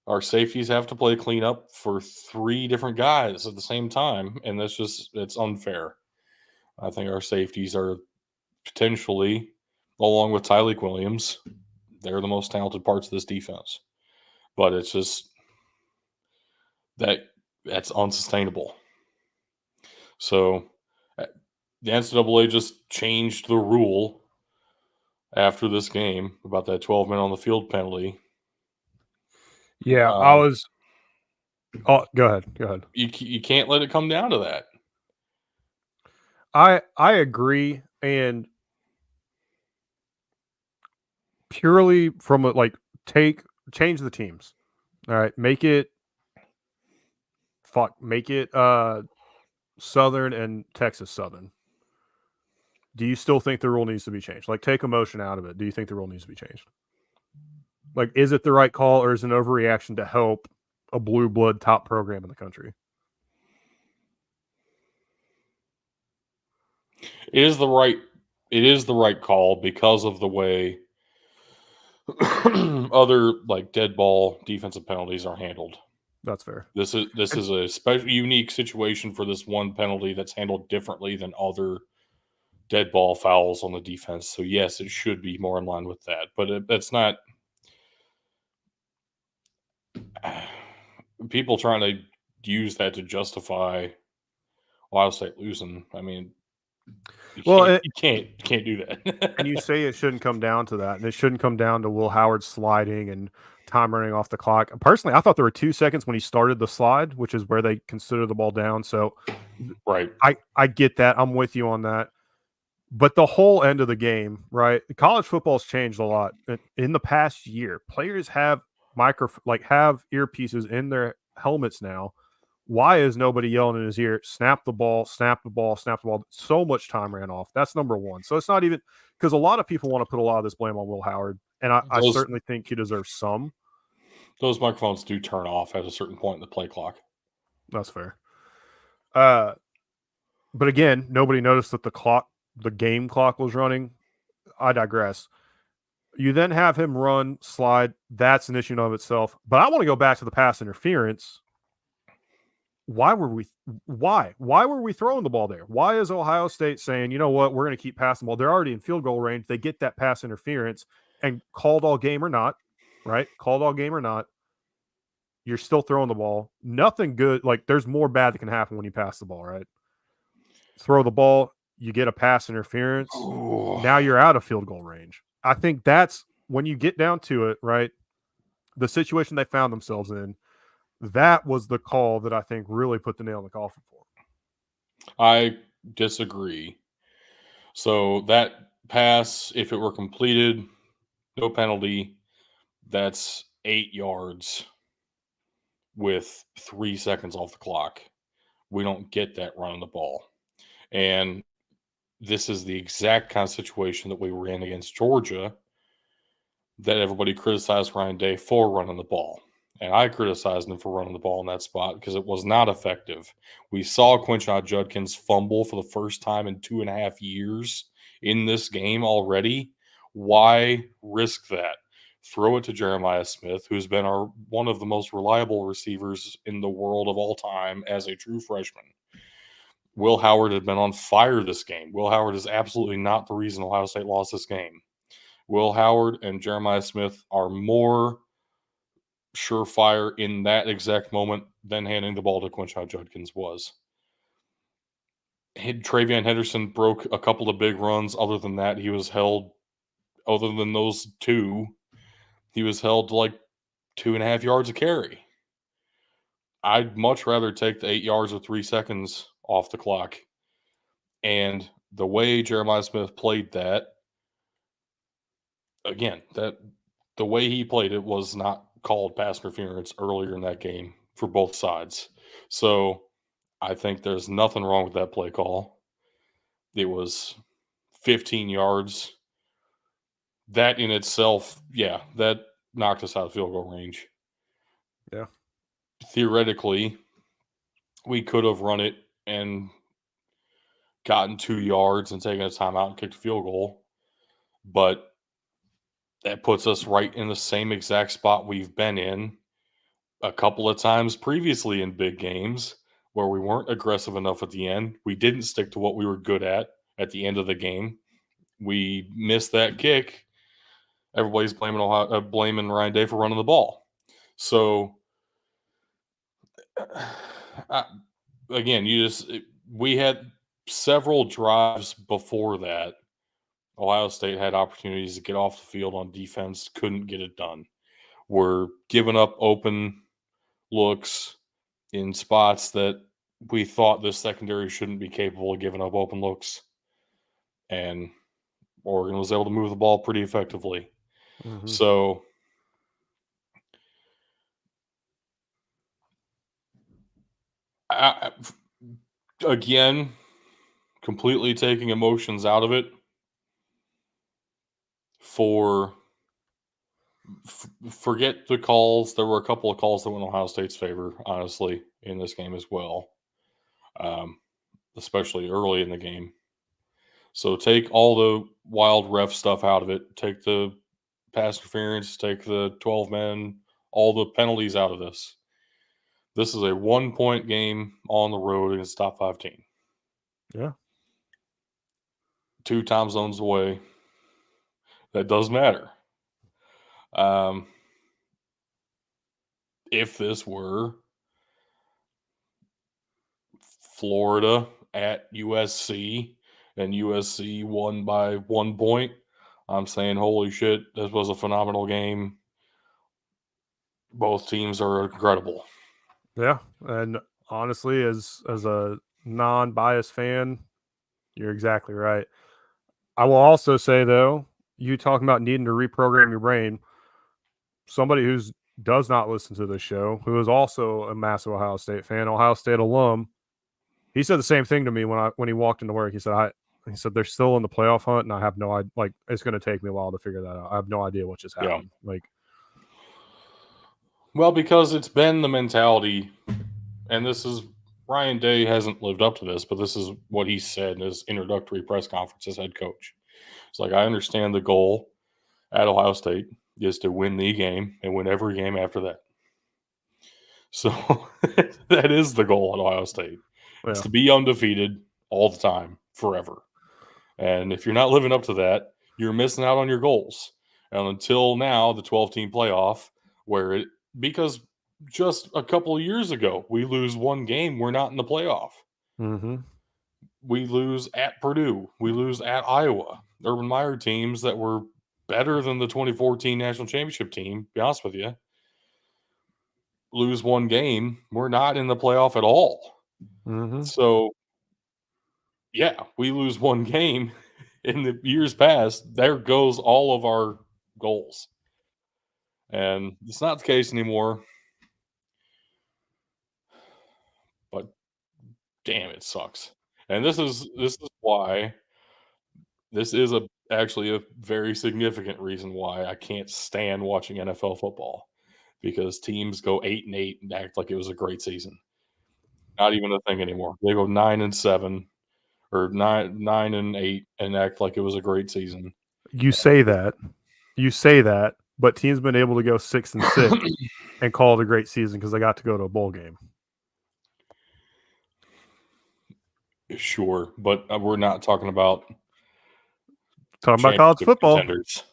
Our safeties have to play cleanup for 3 different guys at the same time, and it's unfair. I think our safeties are potentially, along with Tyleik Williams, they're the most talented parts of this defense. But it's just that's unsustainable. So the NCAA just changed the rule after this game about that 12 men on the field penalty. Yeah, Oh, go ahead. You can't let it come down to that. I agree, and purely from change the teams. All right, make it Southern and Texas Southern. Do you still think the rule needs to be changed? Like, take emotion out of it. Do you think the rule needs to be changed? Like, is it the right call, or is it an overreaction to help a blue blood top program in the country? It is the right call because of the way other dead ball defensive penalties are handled. That's fair. This is a special unique situation for this one penalty that's handled differently than other dead ball fouls on the defense. So yes, it should be more in line with that. But that's not people trying to use that to justify Ohio State losing. I mean, you can't do that. And you say it shouldn't come down to that, and it shouldn't come down to Will Howard sliding and time running off the clock. Personally, I thought there were 2 seconds when he started the slide, which is where they consider the ball down. So Right. I get that. I'm with you on that. But the whole end of the game, right? College football's changed a lot in the past year. Players have have earpieces in their helmets now. Why is nobody yelling in his ear, snap the ball, snap the ball, snap the ball? So much time ran off. That's number one. So it's not even because a lot of people want to put a lot of this blame on Will Howard, and I certainly think he deserves some. Those microphones do turn off at a certain point in the play clock. That's fair. But again, nobody noticed that the game clock was running. I digress. You then have him run, slide. That's an issue in of itself. But I want to go back to the pass interference. Why were we throwing the ball there? Why is Ohio State saying, you know what, we're going to keep passing the ball? They're already in field goal range. They get that pass interference, and called all game or not, right? Called all game or not, you're still throwing the ball. Nothing good. Like, there's more bad that can happen when you pass the ball, right? Throw the ball, you get a pass interference. Ooh. Now you're out of field goal range. I think that's when you get down to it, right? The situation they found themselves in, that was the call that I think really put the nail in the coffin for them. I disagree. So that pass, if it were completed, no penalty, that's 8 yards with 3 seconds off the clock. We don't get that running the ball. And this is the exact kind of situation that we were in against Georgia that everybody criticized Ryan Day for running the ball. And I criticized him for running the ball in that spot because it was not effective. We saw Quinshon Judkins fumble for the first time in 2.5 years in this game already. Why risk that? Throw it to Jeremiah Smith, who's been one of the most reliable receivers in the world of all time as a true freshman. Will Howard had been on fire this game. Will Howard is absolutely not the reason Ohio State lost this game. Will Howard and Jeremiah Smith are more surefire in that exact moment than handing the ball to Quinshon Judkins was. Travion Henderson broke a couple of big runs. Other than that, he was held, other than those two, he was held to like 2.5 yards a carry. I'd much rather take the 8 yards with 3 seconds off the clock. And the way Jeremiah Smith played that, again, the way he played it was not called pass interference earlier in that game for both sides. So I think there's nothing wrong with that play call. It was 15 yards. That in itself, yeah, that knocked us out of field goal range. Yeah. Theoretically, we could have run it and gotten 2 yards and taken a timeout and kicked a field goal. But that puts us right in the same exact spot we've been in a couple of times previously in big games where we weren't aggressive enough at the end. We didn't stick to what we were good at the end of the game. We missed that kick. Everybody's blaming Ryan Day for running the ball. So, again, we had several drives before that. Ohio State had opportunities to get off the field on defense, couldn't get it done. We're giving up open looks in spots that we thought this secondary shouldn't be capable of giving up open looks. And Oregon was able to move the ball pretty effectively. Mm-hmm. So again, completely taking emotions out of it forget the calls. There were a couple of calls that went Ohio State's favor, honestly, in this game as well, especially early in the game. So take all the wild ref stuff out of it. Take the pass interference, take the 12 men, all the penalties out of this. This is a 1-point game on the road against a top 5 team. Yeah. 2 time zones away. That does matter. if this were Florida at USC and USC won by 1 point, I'm saying, holy shit, this was a phenomenal game. Both teams are incredible. Yeah, and honestly, as a non-biased fan, you're exactly right. I will also say, though, you talking about needing to reprogram your brain, somebody who does not listen to this show, who is also a massive Ohio State fan, Ohio State alum, he said the same thing to me when he walked into work. He said, they're still in the playoff hunt, and I have no idea. Like, it's going to take me a while to figure that out. I have no idea what just happened. Yeah. Well, because it's been the mentality, and this is Ryan Day hasn't lived up to this, but this is what he said in his introductory press conference as head coach. It's like, I understand the goal at Ohio State is to win the game and win every game after that. So that is the goal at Ohio State. Yeah. It's to be undefeated all the time, forever. And if you're not living up to that, you're missing out on your goals. And until now, the 12-team playoff, because just a couple of years ago, we lose one game, we're not in the playoff. Mm-hmm. We lose at Purdue. We lose at Iowa. Urban Meyer teams that were better than the 2014 national championship team, to be honest with you. Lose one game, we're not in the playoff at all. Mm-hmm. So, yeah, we lose one game in the years past. There goes all of our goals. And it's not the case anymore. But damn, it sucks. And this is why this is actually a very significant reason why I can't stand watching NFL football, because teams go 8-8 and act like it was a great season. Not even a thing anymore. They go 9-7 or 9-8 and act like it was a great season. You say that, but teams been able to go 6-6 and call it a great season because they got to go to a bowl game. Sure, but we're not talking about college football. Contenders.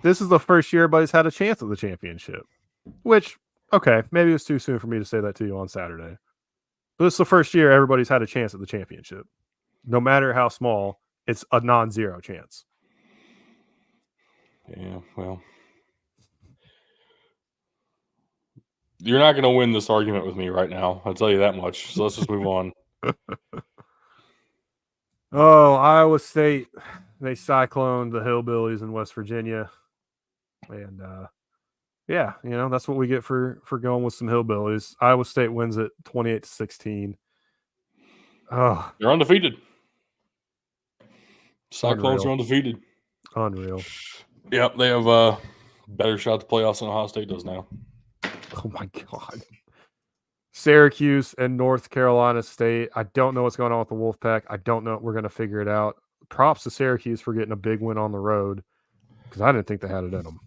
This is the first year everybody's had a chance at the championship, which, okay, maybe it was too soon for me to say that to you on Saturday. But this is the first year everybody's had a chance at the championship. No matter how small, it's a non-zero chance. Yeah, well, you're not going to win this argument with me right now. I'll tell you that much. So let's just move on. Oh, Iowa State, they cycloned the Hillbillies in West Virginia. And, yeah, that's what we get for going with some Hillbillies. Iowa State wins it 28-16. Oh, they're undefeated. Cyclones are undefeated. Unreal. Yep, they have a better shot at the playoffs than Ohio State does now. Oh, my God. Syracuse and North Carolina State. I don't know what's going on with the Wolfpack. I don't know. We're going to figure it out. Props to Syracuse for getting a big win on the road, because I didn't think they had it in them.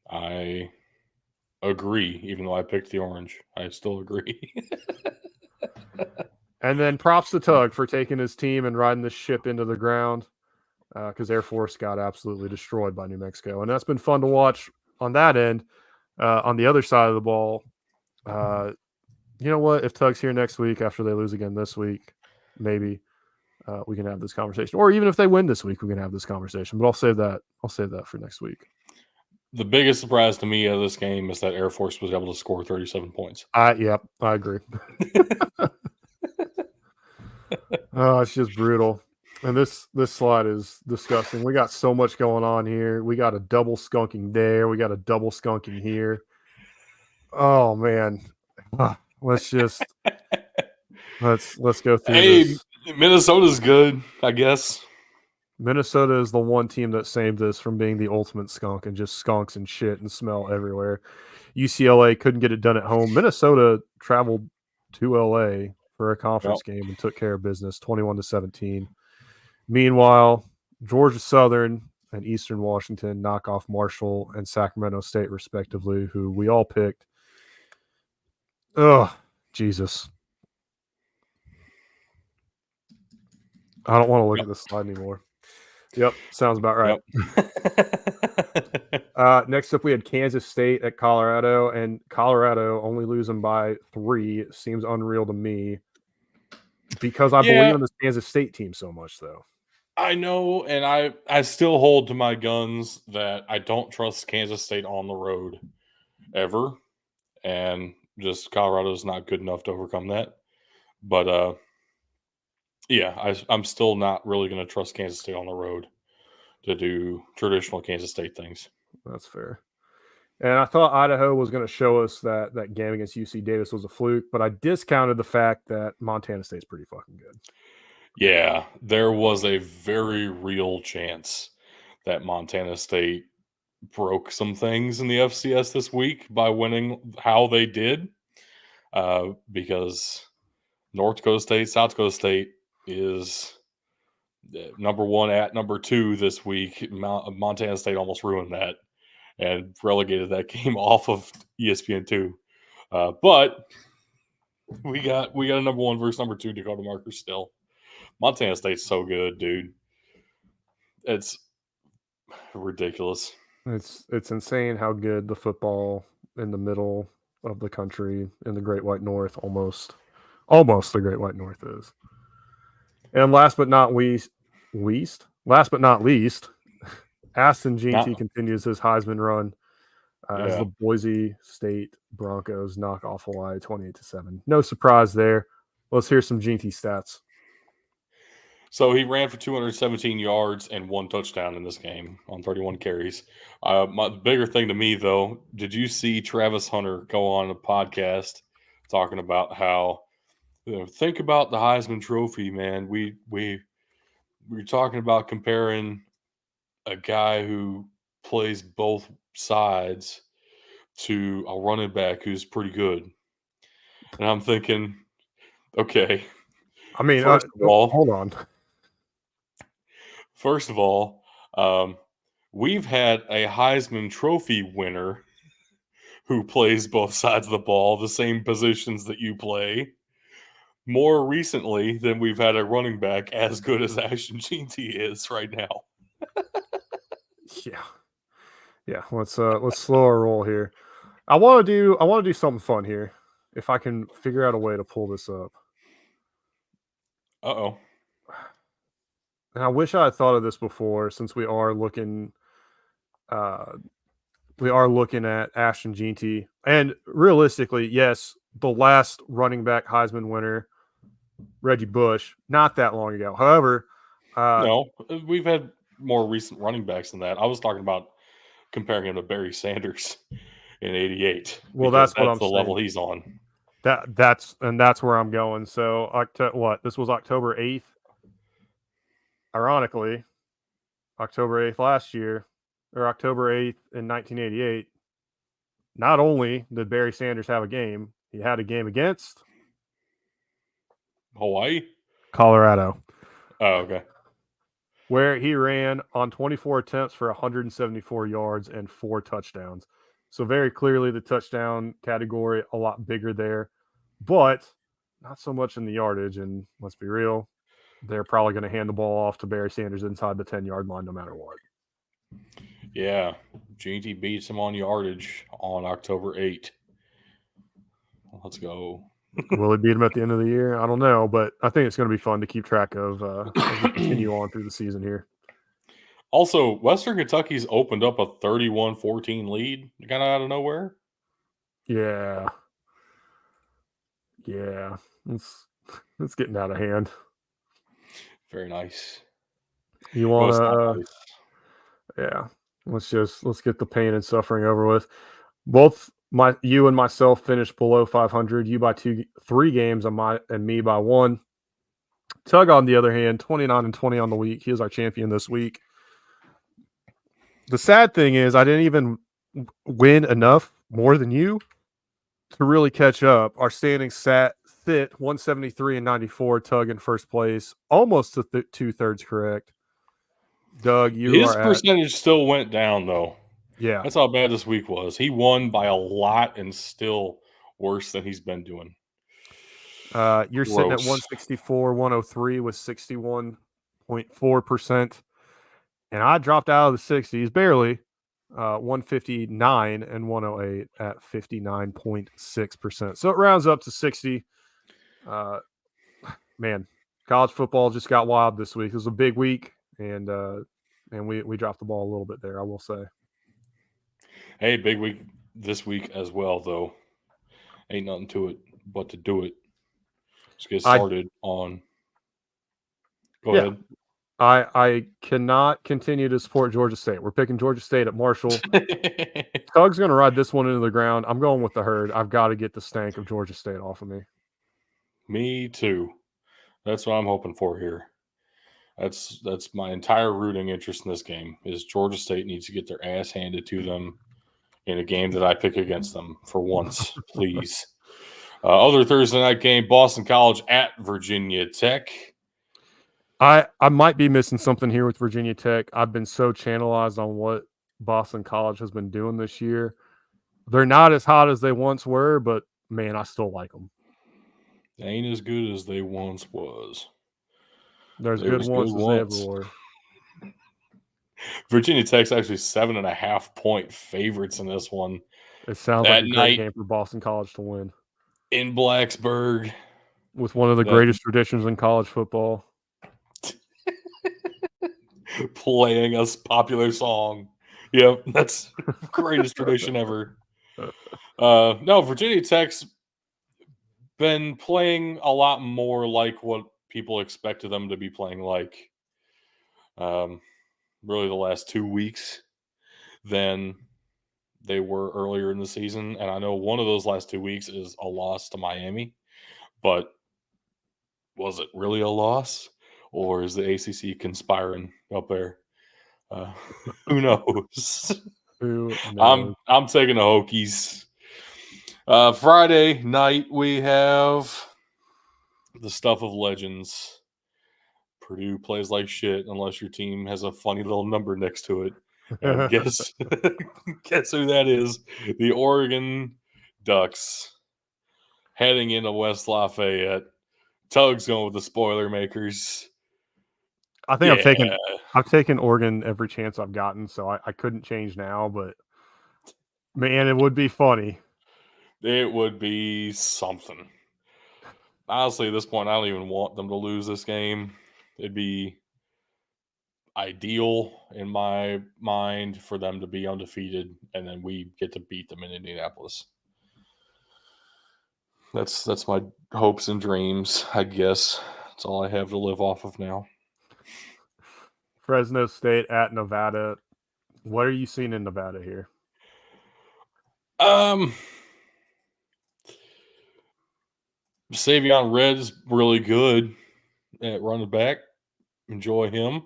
I agree, even though I picked the orange. I still agree. And then props to Tug for taking his team and riding this ship into the ground, because Air Force got absolutely destroyed by New Mexico. And that's been fun to watch on that end. On the other side of the ball, you know what? If Tug's here next week after they lose again this week, maybe we can have this conversation. Or even if they win this week, we can have this conversation. But I'll save that for next week. The biggest surprise to me of this game is that Air Force was able to score 37 points. Yep, I agree. Oh, it's just brutal. And this slide is disgusting. We got so much going on here. We got a double skunking there. We got a double skunking here. Oh man. Let's go through this. Minnesota's good, I guess. Minnesota is the one team that saved this from being the ultimate skunk and just skunks and shit and smell everywhere. UCLA couldn't get it done at home. Minnesota traveled to LA for a conference game and took care of business, 21-17. Meanwhile, Georgia Southern and Eastern Washington knock off Marshall and Sacramento State, respectively, who we all picked. Oh, Jesus. I don't want to look at this slide anymore. Yep, sounds about right. Next up, we had Kansas State at Colorado, and Colorado only losing by 3 seems unreal to me because I believe in this Kansas State team so much, though. I know, and I still hold to my guns that I don't trust Kansas State on the road ever, and just Colorado's not good enough to overcome that. But yeah, I'm still not really going to trust Kansas State on the road to do traditional Kansas State things. That's fair. And I thought Idaho was going to show us that game against UC Davis was a fluke, but I discounted the fact that Montana State's pretty fucking good. Yeah, there was a very real chance that Montana State broke some things in the FCS this week by winning how they did, because North Dakota State, South Dakota State is number 1 at number 2 this week. Montana State almost ruined that and relegated that game off of ESPN2. But we got a number 1 versus number 2 Dakota Marker still. Montana State's so good, dude. It's ridiculous. It's insane how good the football in the middle of the country in the Great White North, almost the Great White North is. And last but not least, Aston Jeanty continues his Heisman run as the Boise State Broncos knock off Hawaii 28-7. No surprise there. Let's hear some Jeanty stats. So he ran for 217 yards and 1 touchdown in this game on 31 carries. The bigger thing to me, though, did you see Travis Hunter go on a podcast talking about how, think about the Heisman Trophy, man. We're talking about comparing a guy who plays both sides to a running back who's pretty good. And I'm thinking, okay. I mean, first of all, hold on. First of all, we've had a Heisman Trophy winner who plays both sides of the ball, the same positions that you play, more recently than we've had a running back as good as Ashton Jeanty is right now. Yeah. Let's slow our roll here. I want to do something fun here. If I can figure out a way to pull this up. Uh-oh. And I wish I had thought of this before, since we are looking at Ashton Jeanty. And realistically, yes, the last running back Heisman winner, Reggie Bush, not that long ago. However, no, we've had more recent running backs than that. I was talking about comparing him to Barry Sanders in '88. Well, that's what I'm the saying. level he's on. That's where I'm going. So, this was October 8th. Ironically, October 8th last year, or October 8th in 1988, not only did Barry Sanders have a game, he had a game against Hawaii? Colorado. Oh, okay. Where he ran on 24 attempts for 174 yards and 4 touchdowns. So very clearly the touchdown category a lot bigger there, but not so much in the yardage. And let's be real, they're probably going to hand the ball off to Barry Sanders inside the 10-yard line no matter what. Yeah, Jeanty beats him on yardage on October 8th. Let's go. Will he beat him at the end of the year? I don't know, but I think it's going to be fun to keep track of as we continue on through the season here. Also, Western Kentucky's opened up a 31-14 lead kind of out of nowhere. Yeah. It's getting out of hand. Very nice. You want to yeah. Let's get the pain and suffering over with. Both you and myself finished below 500. You by 3 games, and me by 1. Tug, on the other hand, 29-20 on the week. He is our champion this week. The sad thing is, I didn't even win enough more than you to really catch up. Our standings sit 173 and 94. Tug in first place, almost to 2/3 correct. Doug, his percentage still went down though. Yeah, that's how bad this week was. He won by a lot and still worse than he's been doing. You're sitting at 164, 103 with 61.4%. And I dropped out of the 60s barely, 159 and 108 at 59.6%. So it rounds up to 60. Man, college football just got wild this week. It was a big week, and we dropped the ball a little bit there, I will say. Hey, big week this week as well, though. Ain't nothing to it but to do it. Let's get started on. Go ahead. I cannot continue to support Georgia State. We're picking Georgia State at Marshall. Tug's going to ride this one into the ground. I'm going with the herd. I've got to get the stank of Georgia State off of me. Me too. That's what I'm hoping for here. That's my entire rooting interest in this game is Georgia State needs to get their ass handed to them in a game that I pick against them for once, please. Other Thursday night game, Boston College at Virginia Tech. I might be missing something here with Virginia Tech. I've been so channelized on what Boston College has been doing this year. They're not as hot as they once were, but, man, I still like them. They ain't as good as they once was. There's good ones as they ever were. Virginia Tech's actually 7.5-point favorites in this one. It sounds like a great game for Boston College to win. In Blacksburg. With one of the greatest traditions in college football. Playing a popular song. Yep, that's the greatest tradition ever. No, Virginia Tech's been playing a lot more like what people expected them to be playing like really the last 2 weeks than they were earlier in the season. And I know one of those last 2 weeks is a loss to Miami, but was it really a loss? Or is the ACC conspiring up there? Who knows? Who knows? I'm taking the Hokies. Friday night, we have the stuff of legends. Purdue plays like shit unless your team has a funny little number next to it. And guess who that is? The Oregon Ducks heading into West Lafayette. Tug's going with the spoiler makers. I think I've taken Oregon every chance I've gotten, so I couldn't change now, but man, it would be funny. It would be something. Honestly, at this point, I don't even want them to lose this game. It'd be ideal in my mind for them to be undefeated, and then we get to beat them in Indianapolis. That's my hopes and dreams, I guess. That's all I have to live off of now. Fresno State at Nevada. What are you seeing in Nevada here? Savion Red is really good at running back. Enjoy him.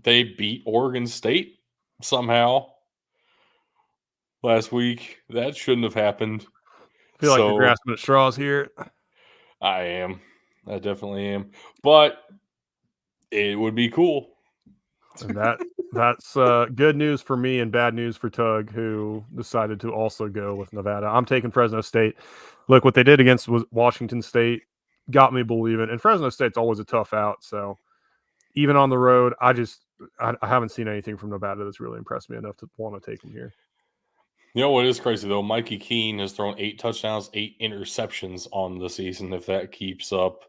They beat Oregon State somehow last week. That shouldn't have happened. I feel like you're grasping at straws here. I am. I definitely am. But it would be cool. And that's good news for me and bad news for Tug, who decided to also go with Nevada. I'm taking Fresno State. Look, what they did against Washington State got me believing. And Fresno State's always a tough out. So even on the road, I haven't seen anything from Nevada that's really impressed me enough to want to take them here. You know what is crazy, though? Mikey Keene has thrown 8 touchdowns, 8 interceptions on the season. If that keeps up,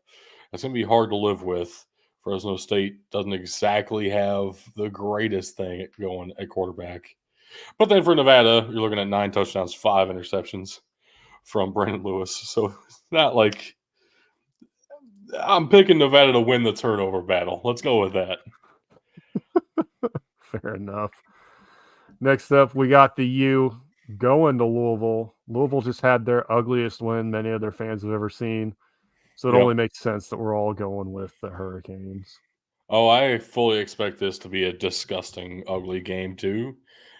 it's going to be hard to live with. Fresno State doesn't exactly have the greatest thing going at quarterback. But then for Nevada, you're looking at 9 touchdowns, 5 interceptions from Brandon Lewis. So it's not like I'm picking Nevada to win the turnover battle. Let's go with that. Fair enough. Next up, we got the U going to Louisville. Louisville just had their ugliest win many of their fans have ever seen. So it only makes sense that we're all going with the Hurricanes. Oh, I fully expect this to be a disgusting, ugly game too.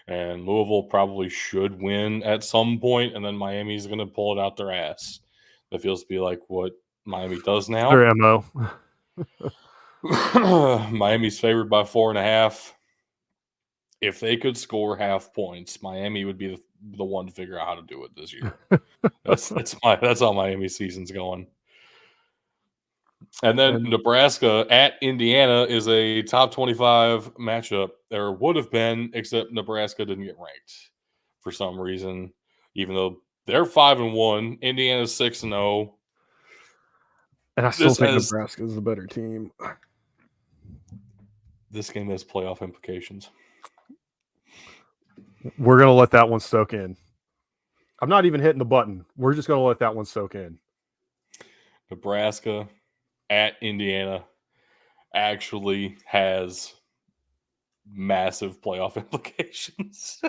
And Louisville probably should win at some point, and then Miami's going to pull it out their ass. That feels to be like what Miami does now. Their MO. Miami's favored by 4.5. If they could score half points, Miami would be the one to figure out how to do it this year. That's how Miami's season's going. And then Nebraska at Indiana is a top 25 matchup. There would have been, except Nebraska didn't get ranked for some reason, even though they're 5-1. Indiana's 6-0. And I still think Nebraska is the better team. This game has playoff implications. We're going to let that one soak in. I'm not even hitting the button. We're just going to let that one soak in. Nebraska at Indiana actually has massive playoff implications.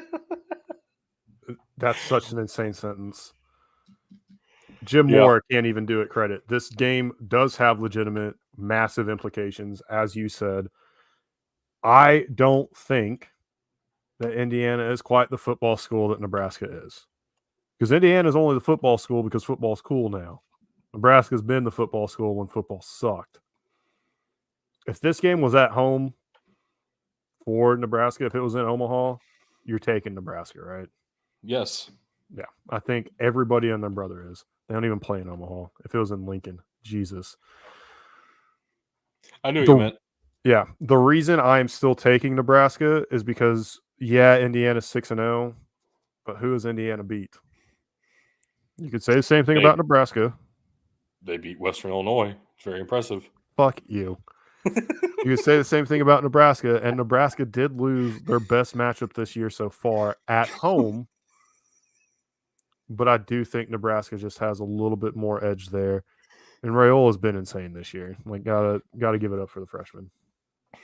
That's such an insane sentence. Jim Moore can't even do it credit. This game does have legitimate, massive implications, as you said. I don't think that Indiana is quite the football school that Nebraska is. Because Indiana is only the football school because football's cool now. Nebraska's been the football school when football sucked. If this game was at home for Nebraska, if it was in Omaha, you're taking Nebraska, right? Yes. Yeah, I think everybody and their brother is. They don't even play in Omaha. If it was in Lincoln, Jesus. I knew what you meant. Yeah, the reason I'm still taking Nebraska is because, Indiana's 6-0, but who has Indiana beat? You could say the same thing about Nebraska. They beat Western Illinois. It's very impressive. Fuck you. You could say the same thing about Nebraska, and Nebraska did lose their best matchup this year so far at home. But I do think Nebraska just has a little bit more edge there. And Rayola's been insane this year. Like, gotta give it up for the freshman. I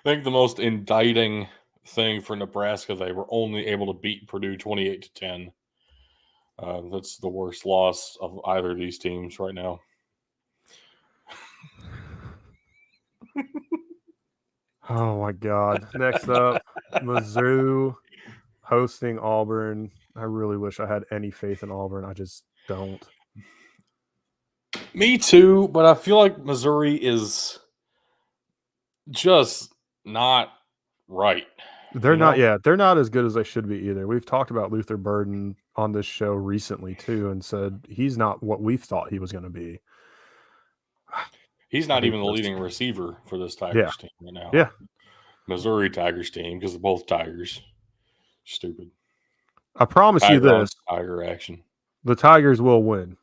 think the most indicting thing for Nebraska, they were only able to beat Purdue 28-10. That's the worst loss of either of these teams right now. Oh my God. Next up, Mizzou hosting Auburn. I really wish I had any faith in Auburn. I just don't. Me too, but I feel like Missouri is just not right. They're not as good as they should be either. We've talked about Luther Burden on this show recently too and said he's not what we thought he was going to be. He's not even the leading receiver for this Tigers team right now. Yeah. Missouri Tigers team, because they're both Tigers. Stupid. I promise you this. Tiger action. The Tigers will win.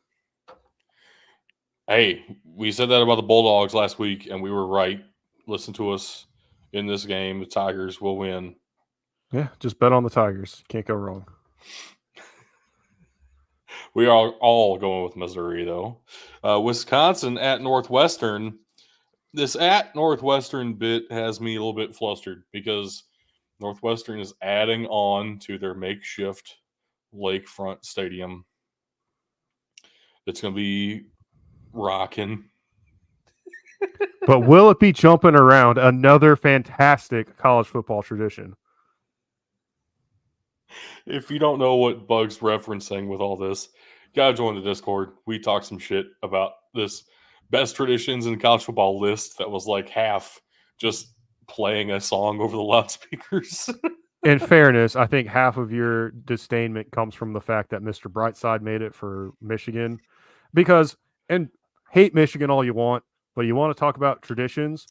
Hey, we said that about the Bulldogs last week, and we were right. Listen to us in this game. The Tigers will win. Yeah, just bet on the Tigers. Can't go wrong. We are all going with Missouri, though. Wisconsin at Northwestern. This at Northwestern bit has me a little bit flustered because Northwestern is adding on to their makeshift lakefront stadium. It's going to be rocking. But will it be jumping around? Another fantastic college football tradition. If you don't know what Bug's referencing with all this, you gotta join the Discord. We talk some shit about this best traditions in college football list that was like half just playing a song over the loudspeakers. In fairness, I think half of your disdainment comes from the fact that Mr. Brightside made it for Michigan. Because, and hate Michigan all you want, but you want to talk about traditions,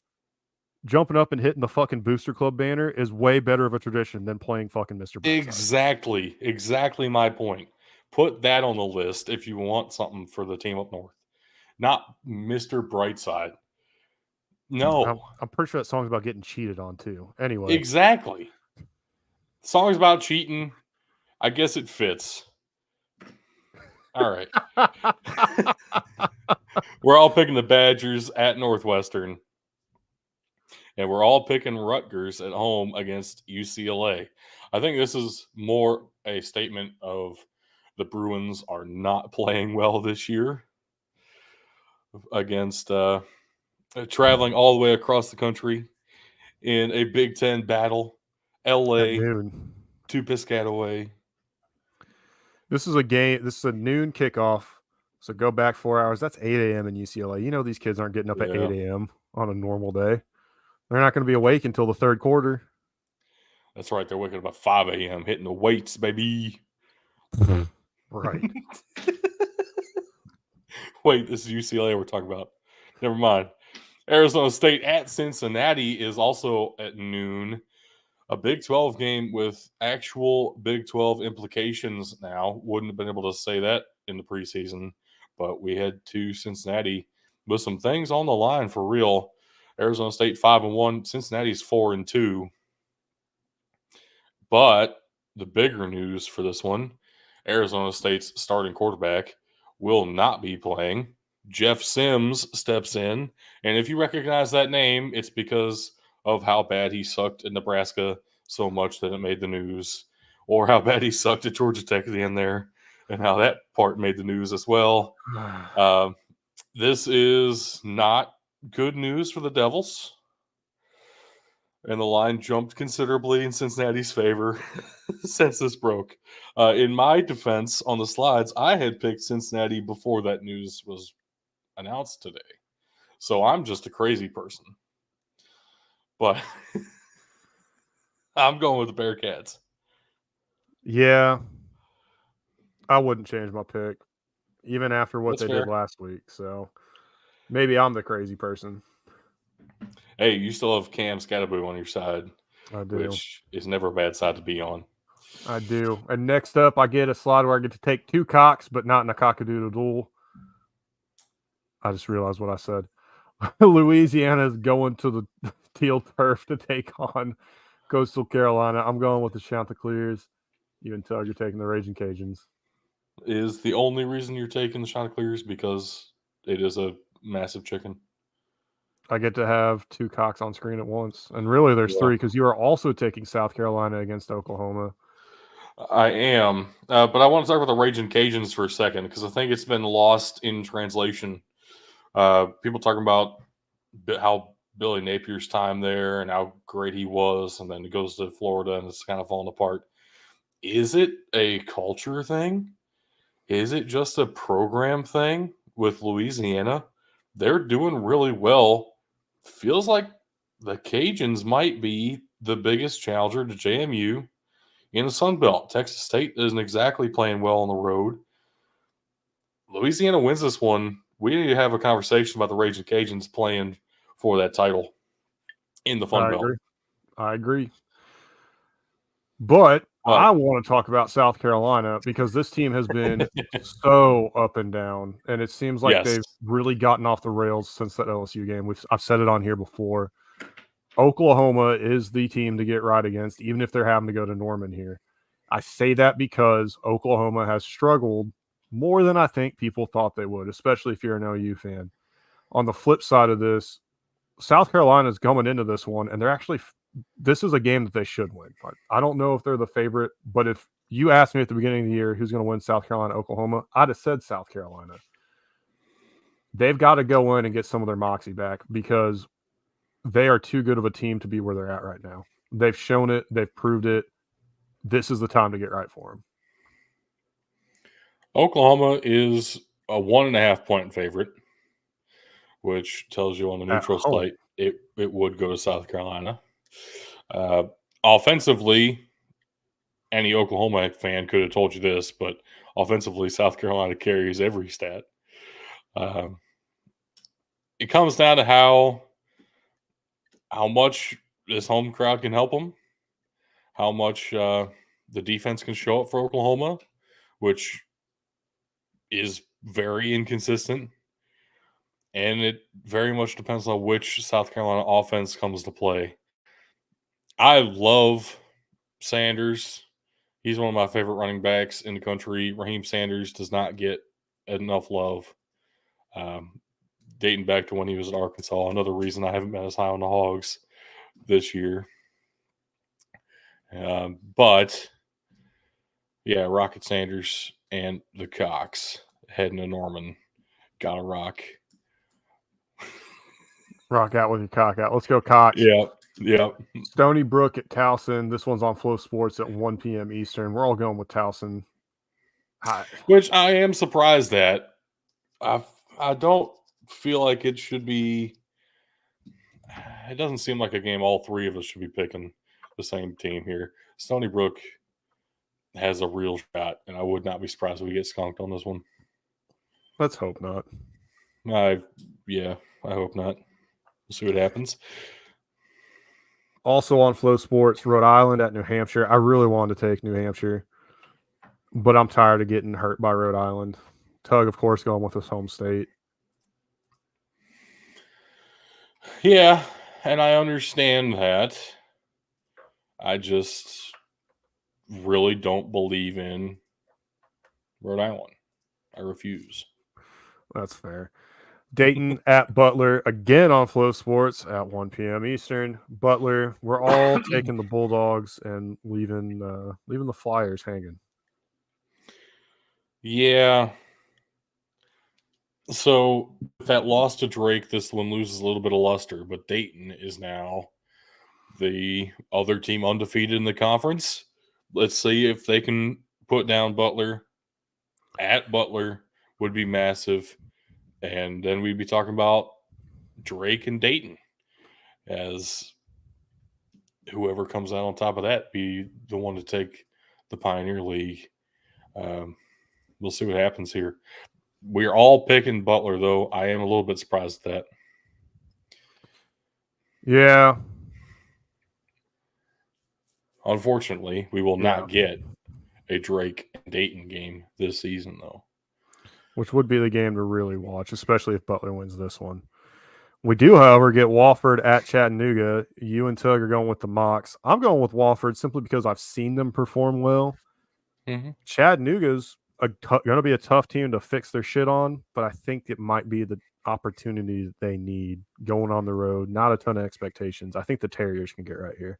jumping up and hitting the fucking Booster Club banner is way better of a tradition than playing fucking Mr. Brightside. Exactly my point. Put that on the list if you want something for the team up north. Not Mr. Brightside. No. I'm pretty sure that song's about getting cheated on too. Anyway. Exactly. The song's about cheating. I guess it fits. All right. We're all picking the Badgers at Northwestern. And we're all picking Rutgers at home against UCLA. I think this is more a statement of the Bruins are not playing well this year against traveling all the way across the country in a Big Ten battle. LA to Piscataway. This is a game. This is a noon kickoff. So go back 4 hours. That's 8 a.m. in UCLA. You know these kids aren't getting up at 8 a.m. on a normal day. They're not going to be awake until the third quarter. That's right. They're waking up at 5 a.m. hitting the weights, baby. Right. Wait, this is UCLA we're talking about. Never mind. Arizona State at Cincinnati is also at noon. A Big 12 game with actual Big 12 implications now. Wouldn't have been able to say that in the preseason, but we head to Cincinnati with some things on the line for real. Arizona State 5-1, Cincinnati's 4-2. But the bigger news for this one, Arizona State's starting quarterback will not be playing. Jeff Sims steps in. And if you recognize that name, it's because of how bad he sucked in Nebraska so much that it made the news, or how bad he sucked at Georgia Tech at the end there, and how that part made the news as well. This is not good news for the Devils. And the line jumped considerably in Cincinnati's favor since this broke. In my defense on the slides, I had picked Cincinnati before that news was announced today. So I'm just a crazy person. But I'm going with the Bearcats. Yeah. I wouldn't change my pick, even after what That's they fair. did last week. So maybe I'm the crazy person. Hey, you still have Cam Scatterboo on your side, I do. which is never a bad side to be on. I do. And next up, I get a slide where I get to take two cocks, but not in a cockadoodle duel. I just realized what I said. Louisiana is going to the teal turf to take on Coastal Carolina. I'm going with the Chanticleers. You and Tug are taking the Raging Cajuns. Is the only reason you're taking the Chanticleers because it is a massive chicken? I get to have two cocks on screen at once. And really, there's three because you are also taking South Carolina against Oklahoma. I am. But I want to talk about the Raging Cajuns for a second because I think it's been lost in translation. People talking about how Billy Napier's time there and how great he was, and then he goes to Florida and it's kind of falling apart. Is it a culture thing? Is it just a program thing with Louisiana? They're doing really well. Feels like the Cajuns might be the biggest challenger to JMU in the Sun Belt. Texas State isn't exactly playing well on the road. Louisiana wins this one. We need to have a conversation about the Raging Cajuns playing for that title in the Fun Belt. I agree. But I want to talk about South Carolina because this team has been so up and down, and it seems like they've really gotten off the rails since that LSU game. I've said it on here before. Oklahoma is the team to get right against, even if they're having to go to Norman here. I say that because Oklahoma has struggled more than I think people thought they would, especially if you're an OU fan. On the flip side of this, South Carolina is coming into this one, and they're actually this is a game that they should win. I don't know if they're the favorite, but if you asked me at the beginning of the year who's going to win South Carolina, Oklahoma, I'd have said South Carolina. They've got to go in and get some of their moxie back because they are too good of a team to be where they're at right now. They've shown it. They've proved it. This is the time to get right for them. Oklahoma is a 1.5 point favorite, which tells you on the neutral site it would go to South Carolina. Offensively, any Oklahoma fan could have told you this, but offensively, South Carolina carries every stat. It comes down to how much this home crowd can help them, how much the defense can show up for Oklahoma, which is very inconsistent. And it very much depends on which South Carolina offense comes to play. I love Sanders. He's one of my favorite running backs in the country. Raheem Sanders does not get enough love. Dating back to when he was at Arkansas, another reason I haven't been as high on the Hogs this year. But, yeah, Rocket Sanders and the Cox heading to Norman. Gotta rock. Rock out with your cock out. Let's go, Cox. Yep. Stony Brook at Towson. This one's on Flow Sports at 1 p.m. Eastern. We're all going with Towson. Which I am surprised at. I don't feel like it should be. It doesn't seem like a game all three of us should be picking the same team here. Stony Brook has a real shot, and I would not be surprised if we get skunked on this one. Let's hope not. Yeah, I hope not. We'll see what happens. Also on Flow Sports, Rhode Island at New Hampshire. I really wanted to take New Hampshire, but I'm tired of getting hurt by Rhode Island. Tug, of course, going with his home state. Yeah, and I understand that. I just really don't believe in Rhode Island. I refuse. That's fair. Dayton at Butler, again on Flow Sports at 1 p.m. Eastern. Butler, we're all taking the Bulldogs and leaving the Flyers hanging. Yeah. So that loss to Drake, this one loses a little bit of luster, but Dayton is now the other team undefeated in the conference. Let's see if they can put down Butler. At Butler would be massive. And then we'd be talking about Drake and Dayton as whoever comes out on top of that be the one to take the Pioneer League. We'll see what happens here. We're all picking Butler, though. I am a little bit surprised at that. Yeah. Unfortunately, we will not get a Drake and Dayton game this season, though. Which would be the game to really watch, especially if Butler wins this one. We do, however, get Wofford at Chattanooga. You and Tug are going with the Mocs. I'm going with Wofford simply because I've seen them perform well. Mm-hmm. Chattanooga's going to be a tough team to fix their shit on, but I think it might be the opportunity that they need going on the road. Not a ton of expectations. I think the Terriers can get right here.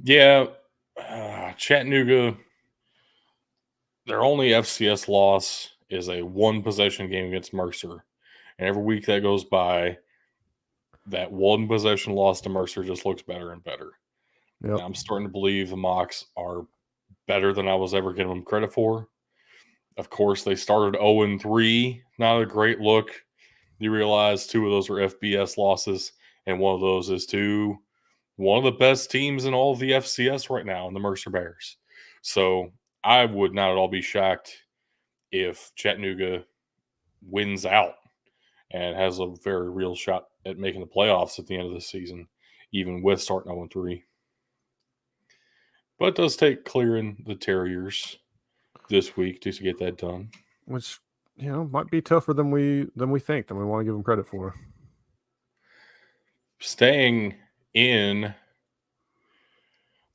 Yeah, Chattanooga, their only FCS loss is a one-possession game against Mercer. And every week that goes by, that one-possession loss to Mercer just looks better and better. Yep. And I'm starting to believe the Mocs are better than I was ever giving them credit for. Of course, they started 0-3. Not a great look. You realize 2 of those were FBS losses, and one of those is to one of the best teams in all of the FCS right now in the Mercer Bears. So I would not at all be shocked if Chattanooga wins out and has a very real shot at making the playoffs at the end of the season, even with starting 0-3. But it does take clearing the Terriers this week to get that done. Which, might be tougher than we think, than we want to give them credit for. Staying in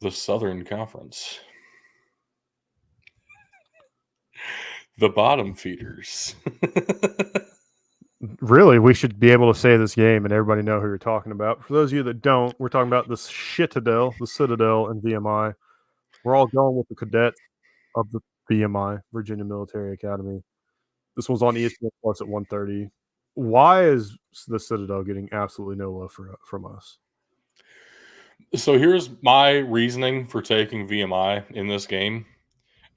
the Southern Conference, the bottom feeders. Really, we should be able to say this game and everybody know who you're talking about. For those of you that don't, we're talking about the Citadel, and VMI. We're all going with the cadets of the VMI, Virginia Military Academy. This one's on ESPN Plus at 1:30. Why is the Citadel getting absolutely no love from us? So here's my reasoning for taking VMI in this game,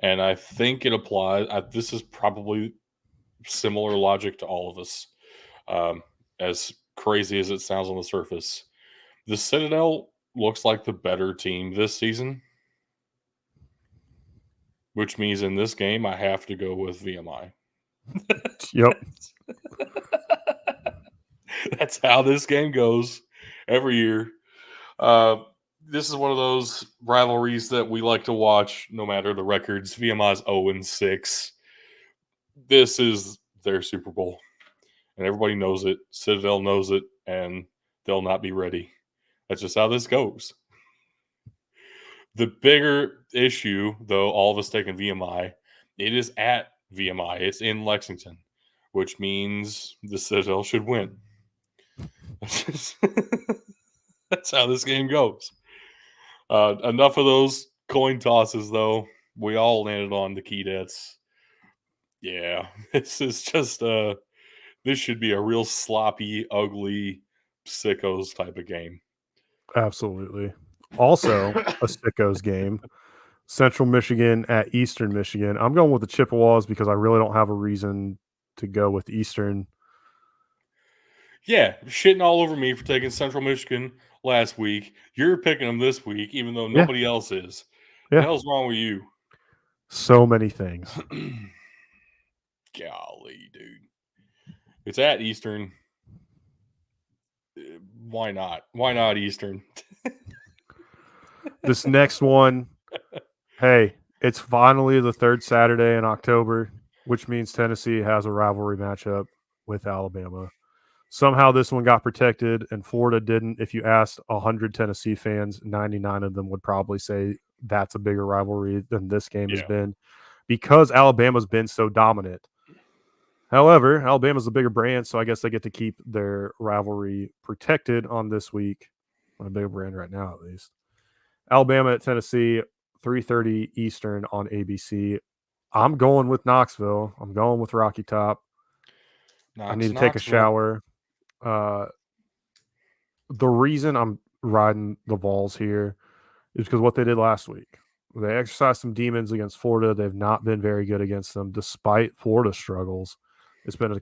and I think it applies. This is probably similar logic to all of us. As crazy as it sounds on the surface, the Citadel looks like the better team this season, which means in this game I have to go with VMI. Yep. That's how this game goes every year. This is one of those rivalries that we like to watch no matter the records. VMI's 0-6. This is their Super Bowl. And everybody knows it. Citadel knows it. And they'll not be ready. That's just how this goes. The bigger issue, though, all of us taking VMI, it is at VMI. It's in Lexington, which means the Citadel should win. That's how this game goes. Enough of those coin tosses, though. We all landed on the Keydets. Yeah, this is just this should be a real sloppy, ugly, sickos type of game. Absolutely. Also, a sickos game. Central Michigan at Eastern Michigan. I'm going with the Chippewas because I really don't have a reason to go with Eastern. Yeah, shitting all over me for taking Central Michigan last week. You're picking them this week, even though nobody else is. Yeah. The hell's wrong with you? So many things. Golly, dude. It's at Eastern. Why not? Why not Eastern? This next one, hey, it's finally the third Saturday in October, which means Tennessee has a rivalry matchup with Alabama. Somehow this one got protected and Florida didn't. If you asked 100 Tennessee fans, 99 of them would probably say that's a bigger rivalry than this game has been because Alabama's been so dominant. However, Alabama's a bigger brand, so I guess they get to keep their rivalry protected on this week. On a bigger brand right now, at least. Alabama at Tennessee, 3:30 Eastern on ABC. I'm going with Knoxville. I'm going with Rocky Top. I need to take a shower. The reason I'm riding the Vols here is because what they did last week. They exercised some demons against Florida. They've not been very good against them, despite Florida's struggles. It's been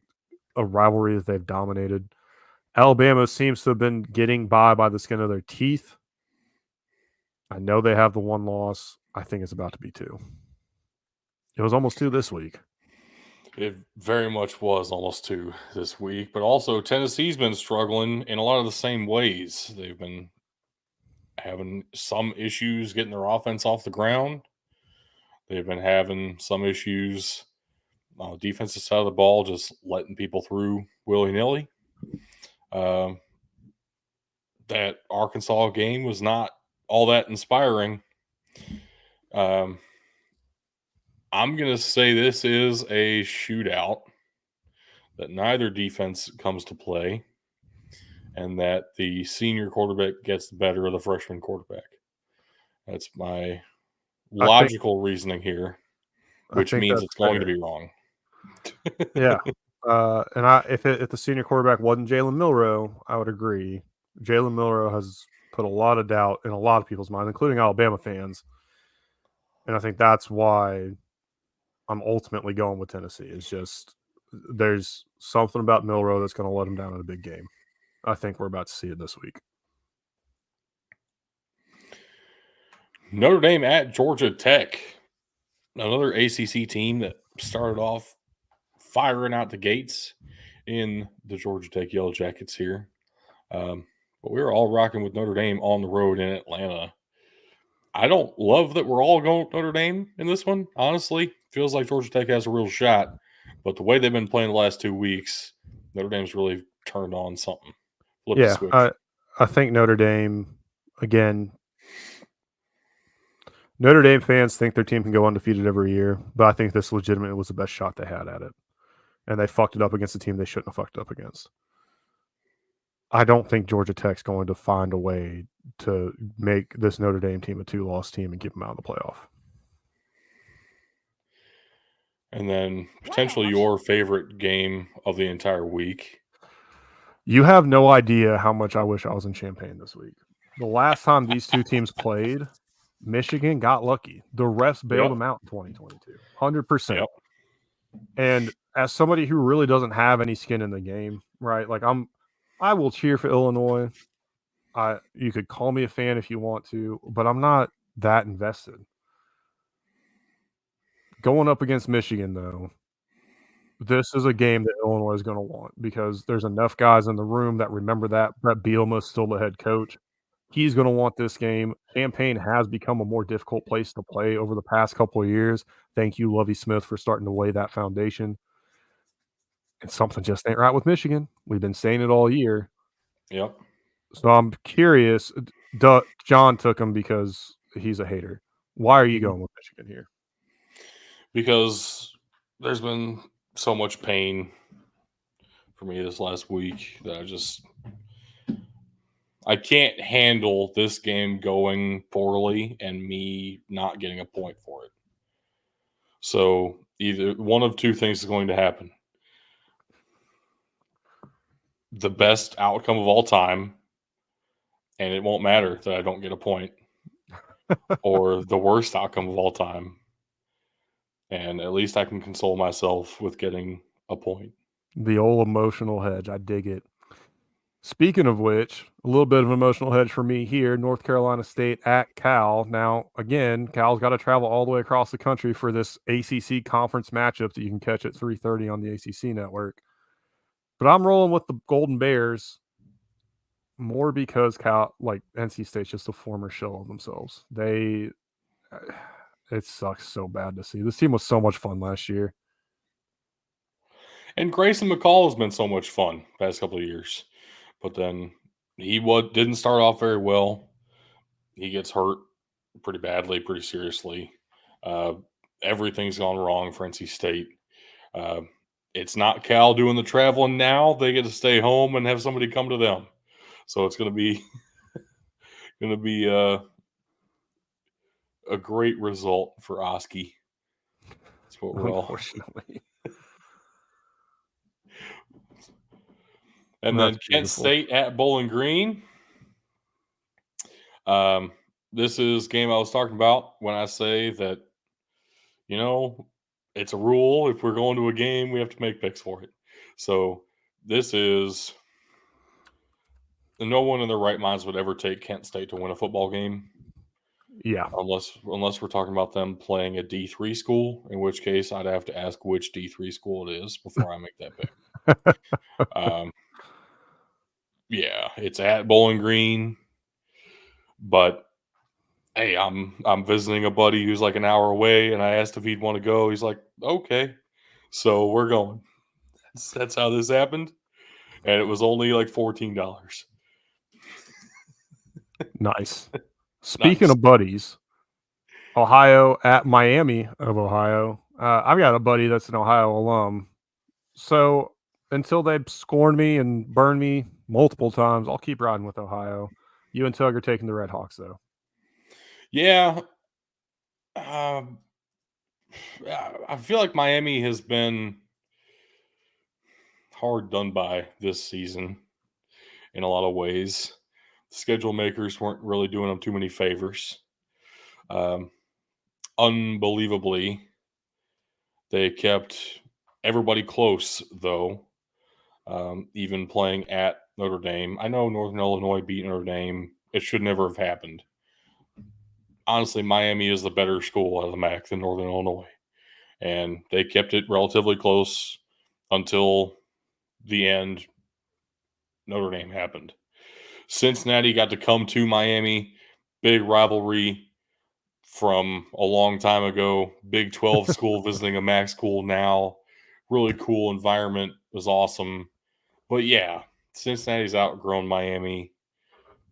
a rivalry that they've dominated. Alabama seems to have been getting by the skin of their teeth. I know they have the one loss. I think it's about to be 2. It was almost 2 this week. It very much was almost 2 this week, but also Tennessee's been struggling in a lot of the same ways. They've been having some issues getting their offense off the ground. They've been having some issues on the defensive side of the ball, just letting people through willy-nilly. That Arkansas game was not all that inspiring. I'm going to say this is a shootout, that neither defense comes to play, and that the senior quarterback gets the better of the freshman quarterback. That's my logical reasoning here, which means it's going to be wrong. Yeah. And if the senior quarterback wasn't Jalen Milroe, I would agree. Jalen Milroe has put a lot of doubt in a lot of people's minds, including Alabama fans. And I think that's why I'm ultimately going with Tennessee. It's just there's something about Milroe that's going to let him down in a big game. I think we're about to see it this week. Notre Dame at Georgia Tech. Another ACC team that started off firing out the gates in the Georgia Tech Yellow Jackets here. But we were all rocking with Notre Dame on the road in Atlanta. I don't love that we're all going with Notre Dame in this one, honestly. Feels like Georgia Tech has a real shot. But the way they've been playing the last 2 weeks, Notre Dame's really turned on something. I think Notre Dame, again, Notre Dame fans think their team can go undefeated every year, but I think this legitimately was the best shot they had at it. And they fucked it up against a team they shouldn't have fucked up against. I don't think Georgia Tech's going to find a way to make this Notre Dame team a 2-loss team and keep them out of the playoff. And then potentially your favorite game of the entire week. You have no idea how much I wish I was in Champaign this week. The last time these two teams played, Michigan got lucky. The refs bailed them out in 2022. 100%. Yep. And as somebody who really doesn't have any skin in the game, right? Like I will cheer for Illinois. You could call me a fan if you want to, but I'm not that invested. Going up against Michigan, though, this is a game that Illinois is going to want because there's enough guys in the room that remember that. Brett Bielema is still the head coach. He's going to want this game. Champaign has become a more difficult place to play over the past couple of years. Thank you, Lovie Smith, for starting to lay that foundation. And something just ain't right with Michigan. We've been saying it all year. Yep. So I'm curious. John took him because he's a hater. Why are you going with Michigan here? Because there's been so much pain for me this last week that I can't handle this game going poorly and me not getting a point for it. So either one of two things is going to happen. The best outcome of all time, and it won't matter that I don't get a point, or the worst outcome of all time, and at least I can console myself with getting a point. The old emotional hedge. I dig it. Speaking of which, a little bit of an emotional hedge for me here, North Carolina State at Cal. Now, again, Cal's got to travel all the way across the country for this ACC conference matchup that you can catch at 3:30 on the ACC network. But I'm rolling with the Golden Bears more because NC State's just a former shell of themselves. It sucks so bad to see. This team was so much fun last year. And Grayson McCall has been so much fun past couple of years. But then he didn't start off very well. He gets hurt pretty badly, pretty seriously. Everything's gone wrong for NC State. It's not Cal doing the traveling now. They get to stay home and have somebody come to them. So it's going to be a great result for Oski. That's what we're all. Unfortunately. And then Kent State at Bowling Green. This is game I was talking about when I say that, it's a rule. If we're going to a game, we have to make picks for it. So this is no one in their right minds would ever take Kent State to win a football game. Yeah. Unless we're talking about them playing a D3 school, in which case I'd have to ask which D3 school it is before I make that pick. Yeah, it's at Bowling Green. But hey, I'm visiting a buddy who's like an hour away, and I asked if he'd want to go. He's like, okay. So we're going. That's how this happened. And it was only like $14. Nice. Speaking of buddies, Ohio at Miami of Ohio. I've got a buddy that's an Ohio alum. So until they've scorned me and burned me multiple times, I'll keep riding with Ohio. You and Tug are taking the Red Hawks, though. Yeah. I feel like Miami has been hard done by this season in a lot of ways. Schedule makers weren't really doing them too many favors. Unbelievably, they kept everybody close, though, even playing at Notre Dame. I know Northern Illinois beat Notre Dame. It should never have happened. Honestly, Miami is the better school out of the MAC than Northern Illinois. And they kept it relatively close until the end. Notre Dame happened. Cincinnati got to come to Miami. Big rivalry from a long time ago. Big 12 school visiting a MAC school now. Really cool environment. It was awesome. But yeah, Cincinnati's outgrown Miami.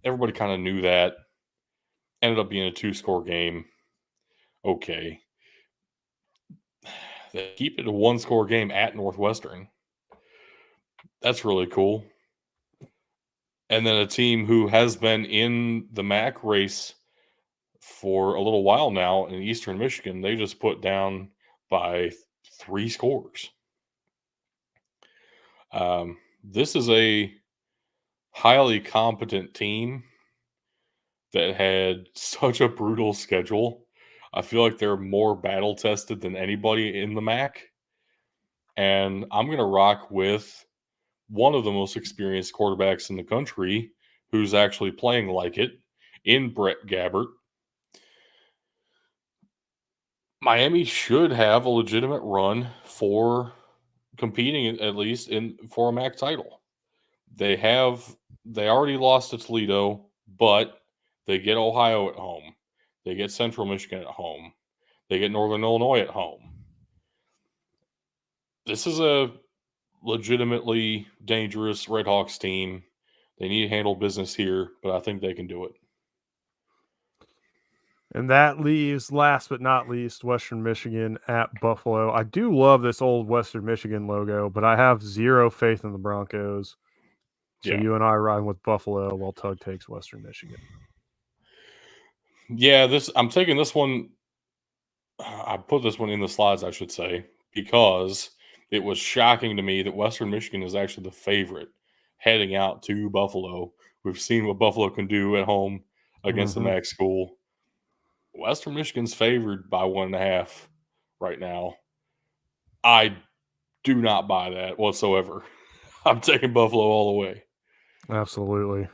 Everybody kind of knew that. Ended up being a 2-score game. Okay. They keep it a 1-score game at Northwestern. That's really cool. And then a team who has been in the MAC race for a little while now in Eastern Michigan, they just put down by 3 scores. This is a highly competent team that had such a brutal schedule. I feel like they're more battle tested than anybody in the MAC. And I'm going to rock with one of the most experienced quarterbacks in the country who's actually playing like it in Brett Gabbert. Miami should have a legitimate run for competing at least for a MAC title. They already lost to Toledo, but they get Ohio at home. They get Central Michigan at home. They get Northern Illinois at home. This is a legitimately dangerous Red Hawks team. They need to handle business here, but I think they can do it. And that leaves, last but not least, Western Michigan at Buffalo. I do love this old Western Michigan logo, but I have zero faith in the Broncos. So you and I are riding with Buffalo while Tug takes Western Michigan. Yeah, I'm taking this one. I put this one in the slides, I should say, because it was shocking to me that Western Michigan is actually the favorite heading out to Buffalo. We've seen what Buffalo can do at home against the MAC school. Western Michigan's favored by 1.5 right now. I do not buy that whatsoever. I'm taking Buffalo all the way. Absolutely.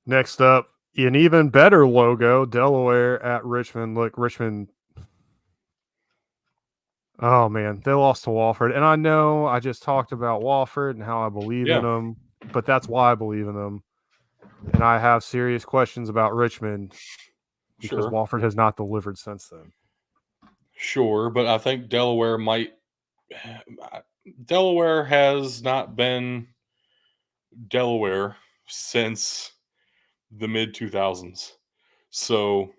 Next up, an even better logo, Delaware at Richmond. Look, Richmond. Oh, man, they lost to Wofford. And I know I just talked about Wofford and how I believe in them, but that's why I believe in them. And I have serious questions about Richmond because Sure. Wofford has not delivered since then. Sure, but I think Delaware might. Delaware has not been Delaware since the mid 2000s. So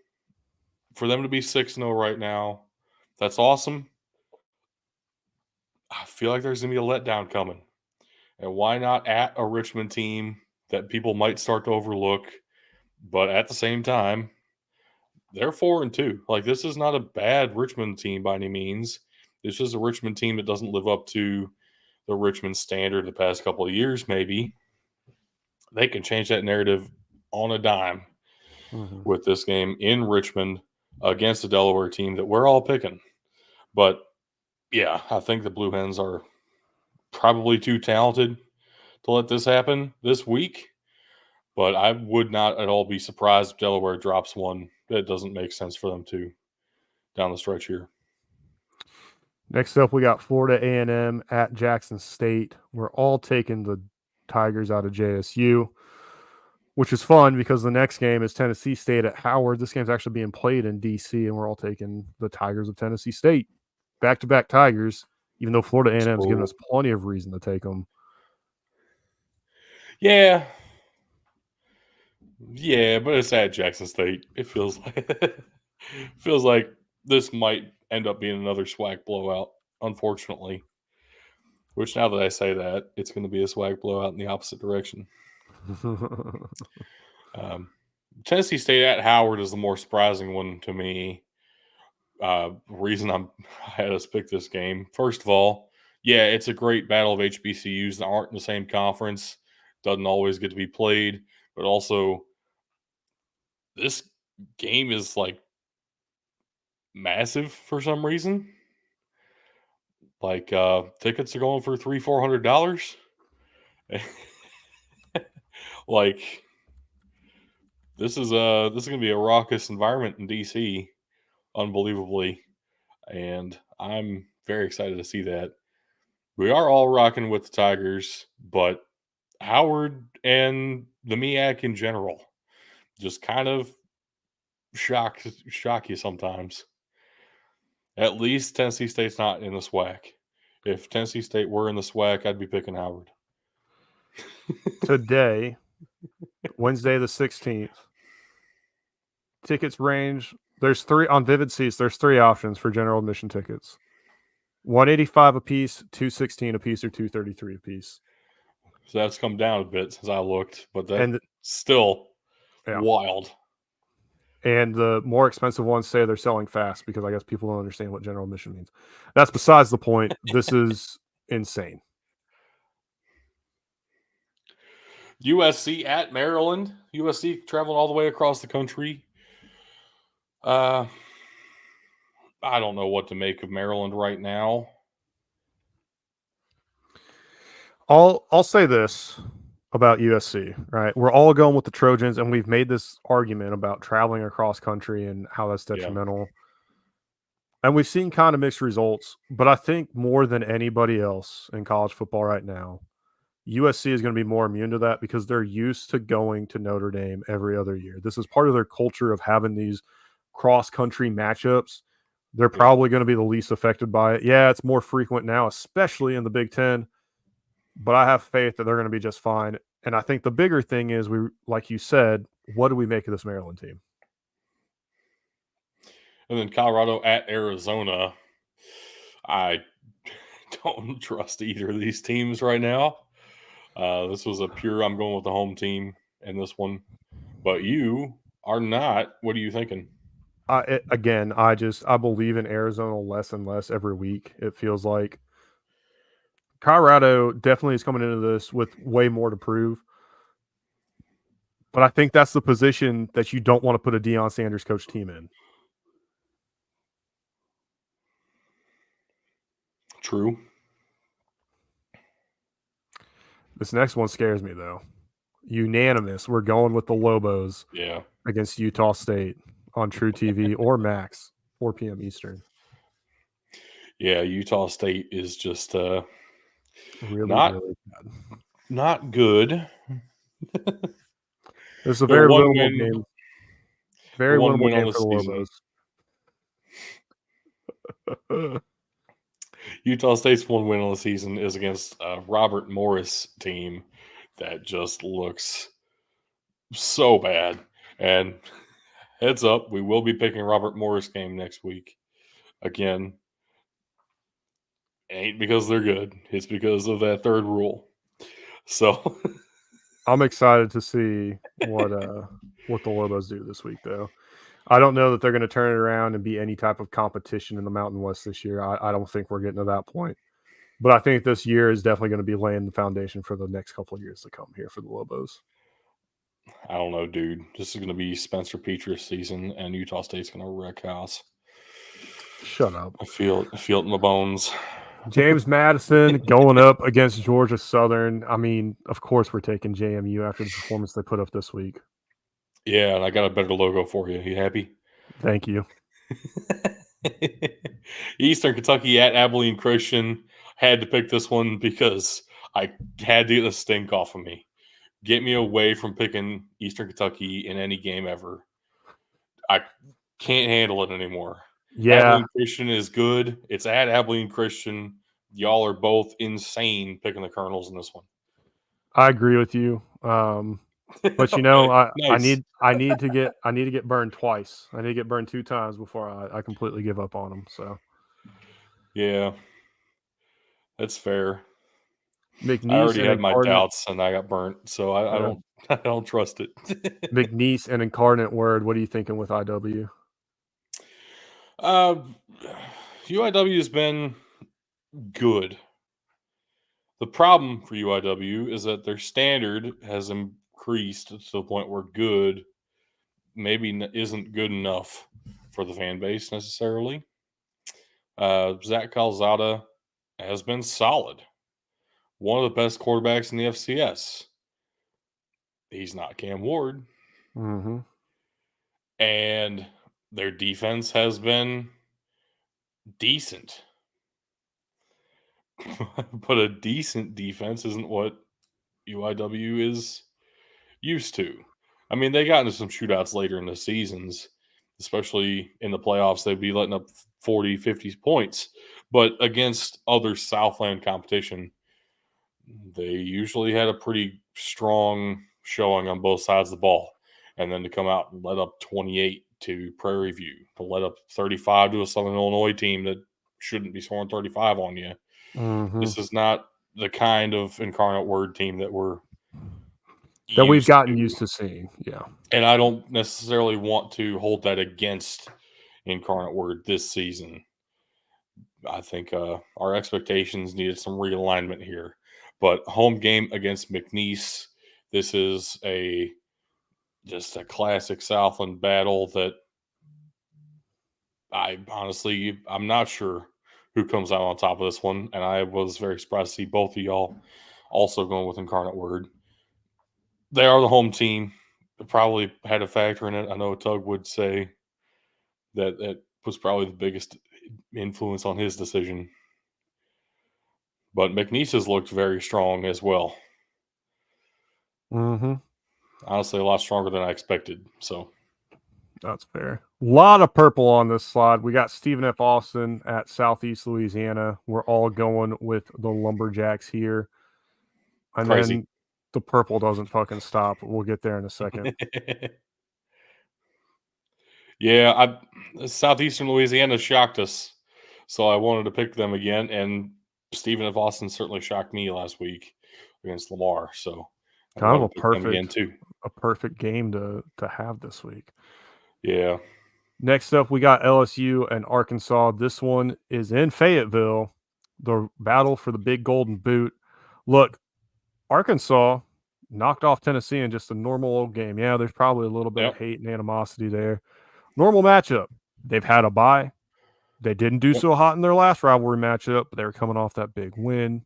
for them to be 6-0 right now, that's awesome. I feel like there's going to be a letdown coming. And why not at a Richmond team that people might start to overlook, but at the same time, they're 4-2. Like, this is not a bad Richmond team by any means. It's just a Richmond team that doesn't live up to the Richmond standard the past couple of years, maybe. They can change that narrative on a dime with this game in Richmond against the Delaware team that we're all picking. But, yeah, I think the Blue Hens are probably too talented to let this happen this week. But I would not at all be surprised if Delaware drops one that doesn't make sense for them to down the stretch here. Next up, we got Florida A&M at Jackson State. We're all taking the Tigers out of JSU, which is fun because the next game is Tennessee State at Howard. This game's actually being played in D.C., and we're all taking the Tigers of Tennessee State. Back-to-back Tigers, even though Florida A&M's given us plenty of reason to take them. Yeah. Yeah, but it's at Jackson State. It feels like this might end up being another SWAC blowout, unfortunately. Which, now that I say that, it's going to be a SWAC blowout in the opposite direction. Tennessee State at Howard is the more surprising one to me. Reason I had us pick this game. First of all, yeah, it's a great battle of HBCUs that aren't in the same conference. Doesn't always get to be played, but also this game is like massive for some reason. Like tickets are going for $300-$400. Like this is gonna be a raucous environment in DC, unbelievably, and I'm very excited to see that. We are all rocking with the Tigers, but Howard and the MEAC in general just kind of shock you sometimes. At least Tennessee State's not in the SWAC. If Tennessee State were in the SWAC, I'd be picking Howard. Today, Wednesday the 16th, tickets range. There's three on Vivid Seats. There's three options for general admission tickets: $185 a piece, $216 a piece, or $233 a piece. So that's come down a bit since I looked, but that's still wild. And the more expensive ones say they're selling fast because I guess people don't understand what general admission means. That's besides the point. This is insane. USC at Maryland. USC traveling all the way across the country. I don't know what to make of Maryland right now. I'll say this about USC, right? We're all going with the Trojans, and we've made this argument about traveling across country and how that's detrimental. Yeah. And we've seen kind of mixed results, but I think more than anybody else in college football right now, USC is going to be more immune to that because they're used to going to Notre Dame every other year. This is part of their culture of having these cross-country matchups. They're probably going to be the least affected by it. Yeah, it's more frequent now, especially in the Big Ten. But I have faith that they're going to be just fine. And I think the bigger thing is, like you said, what do we make of this Maryland team? And then Colorado at Arizona. I don't trust either of these teams right now. This was a pure, I'm going with the home team in this one. But you are not. What are you thinking? I believe in Arizona less and less every week. It feels like Colorado definitely is coming into this with way more to prove. But I think that's the position that you don't want to put a Deion Sanders coach team in. True. This next one scares me, though. Unanimous. We're going with the Lobos against Utah State on True TV or Max, 4 p.m. Eastern. Yeah, Utah State is just Really, not really bad. not good. This is a The very one winnable win, game. Very one winnable win on game the for the season. Lobos. Utah State's one win on the season is against a Robert Morris team that just looks so bad. And heads up, we will be picking Robert Morris game next week. Again, ain't because they're good. It's because of that third rule. So I'm excited to see what the Lobos do this week, though. I don't know that they're going to turn it around and be any type of competition in the Mountain West this year. I don't think we're getting to that point. But I think this year is definitely going to be laying the foundation for the next couple of years to come here for the Lobos. I don't know, dude. This is going to be Spencer Petras season, and Utah State's going to wreck house. Shut up. I feel it in my bones. James Madison going up against Georgia Southern. I mean, of course we're taking JMU after the performance they put up this week. Yeah, and I got a better logo for you. You happy? Thank you. Eastern Kentucky at Abilene Christian. Had to pick this one because I had to get the stink off of me. Get me away from picking Eastern Kentucky in any game ever. I can't handle it anymore. Yeah, Abilene Christian is good. It's at Abilene Christian. Y'all are both insane picking the Colonels in this one. I agree with you. But you know, I Nice. need to get burned twice. I need to get burned 2 times before I completely give up on them. So Yeah, that's fair. McNeese I already and had my Incarnate, doubts and I got burnt, so I don't I don't trust it. McNeese and Incarnate Word. What are you thinking with IW? UIW has been good. The problem for UIW is that their standard has increased to the point where good maybe isn't good enough for the fan base necessarily. Zach Calzada has been solid. One of the best quarterbacks in the FCS. He's not Cam Ward. Mm-hmm. And their defense has been decent. But a decent defense isn't what UIW is used to. I mean, they got into some shootouts later in the seasons, especially in the playoffs. They'd be letting up 40, 50 points. But against other Southland competition, they usually had a pretty strong showing on both sides of the ball. And then to come out and let up 28 to Prairie View, to let up 35 to a Southern Illinois team that shouldn't be scoring 35 on you. Mm-hmm. This is not the kind of Incarnate Word team that we've gotten used to seeing. Yeah. And I don't necessarily want to hold that against Incarnate Word this season. I think our expectations needed some realignment here. But home game against McNeese, this is just a classic Southland battle that I'm not sure who comes out on top of this one. And I was very surprised to see both of y'all also going with Incarnate Word. They are the home team. It probably had a factor in it. I know Tug would say that was probably the biggest influence on his decision. But McNeese has looked very strong as well. Mm-hmm. Honestly, a lot stronger than I expected. So that's fair. A lot of purple on this slide. We got Stephen F. Austin at Southeast Louisiana. We're all going with the Lumberjacks here. And crazy. then the purple doesn't fucking stop. We'll get there in a second. Yeah, Southeastern Louisiana shocked us. So I wanted to pick them again. And Stephen F. Austin certainly shocked me last week against Lamar. So kind of a perfect game to have this week. Yeah. Next up, we got LSU and Arkansas. This one is in Fayetteville. The battle for the big golden boot. Look, Arkansas knocked off Tennessee in just a normal old game. Yeah, there's probably a little bit of hate and animosity there. Normal matchup. They've had a bye. They didn't do so hot in their last rivalry matchup, but they were coming off that big win.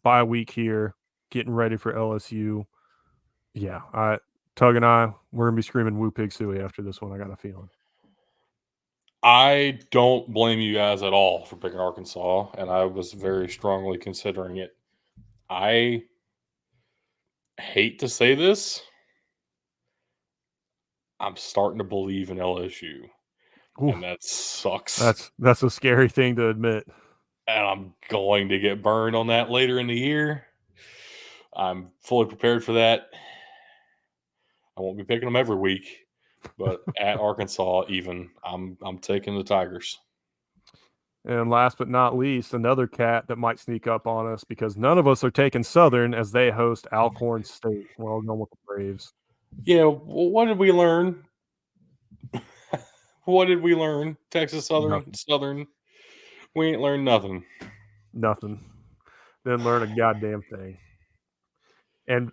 Bye week here, getting ready for LSU. Yeah, Tug and I, we're going to be screaming Woo Pig Suey after this one. I got a feeling. I don't blame you guys at all for picking Arkansas, and I was very strongly considering it. I hate to say this. I'm starting to believe in LSU, Ooh, and that sucks. that's a scary thing to admit. And I'm going to get burned on that later in the year. I'm fully prepared for that. I won't be picking them every week, but at Arkansas, even I'm taking the Tigers. And last but not least, another cat that might sneak up on us because none of us are taking Southern as they host Alcorn State. We're all going with the Braves. Yeah, well, what did we learn? What did we learn? Texas Southern, Southern. We ain't learned nothing. Nothing. Didn't learn a goddamn thing. And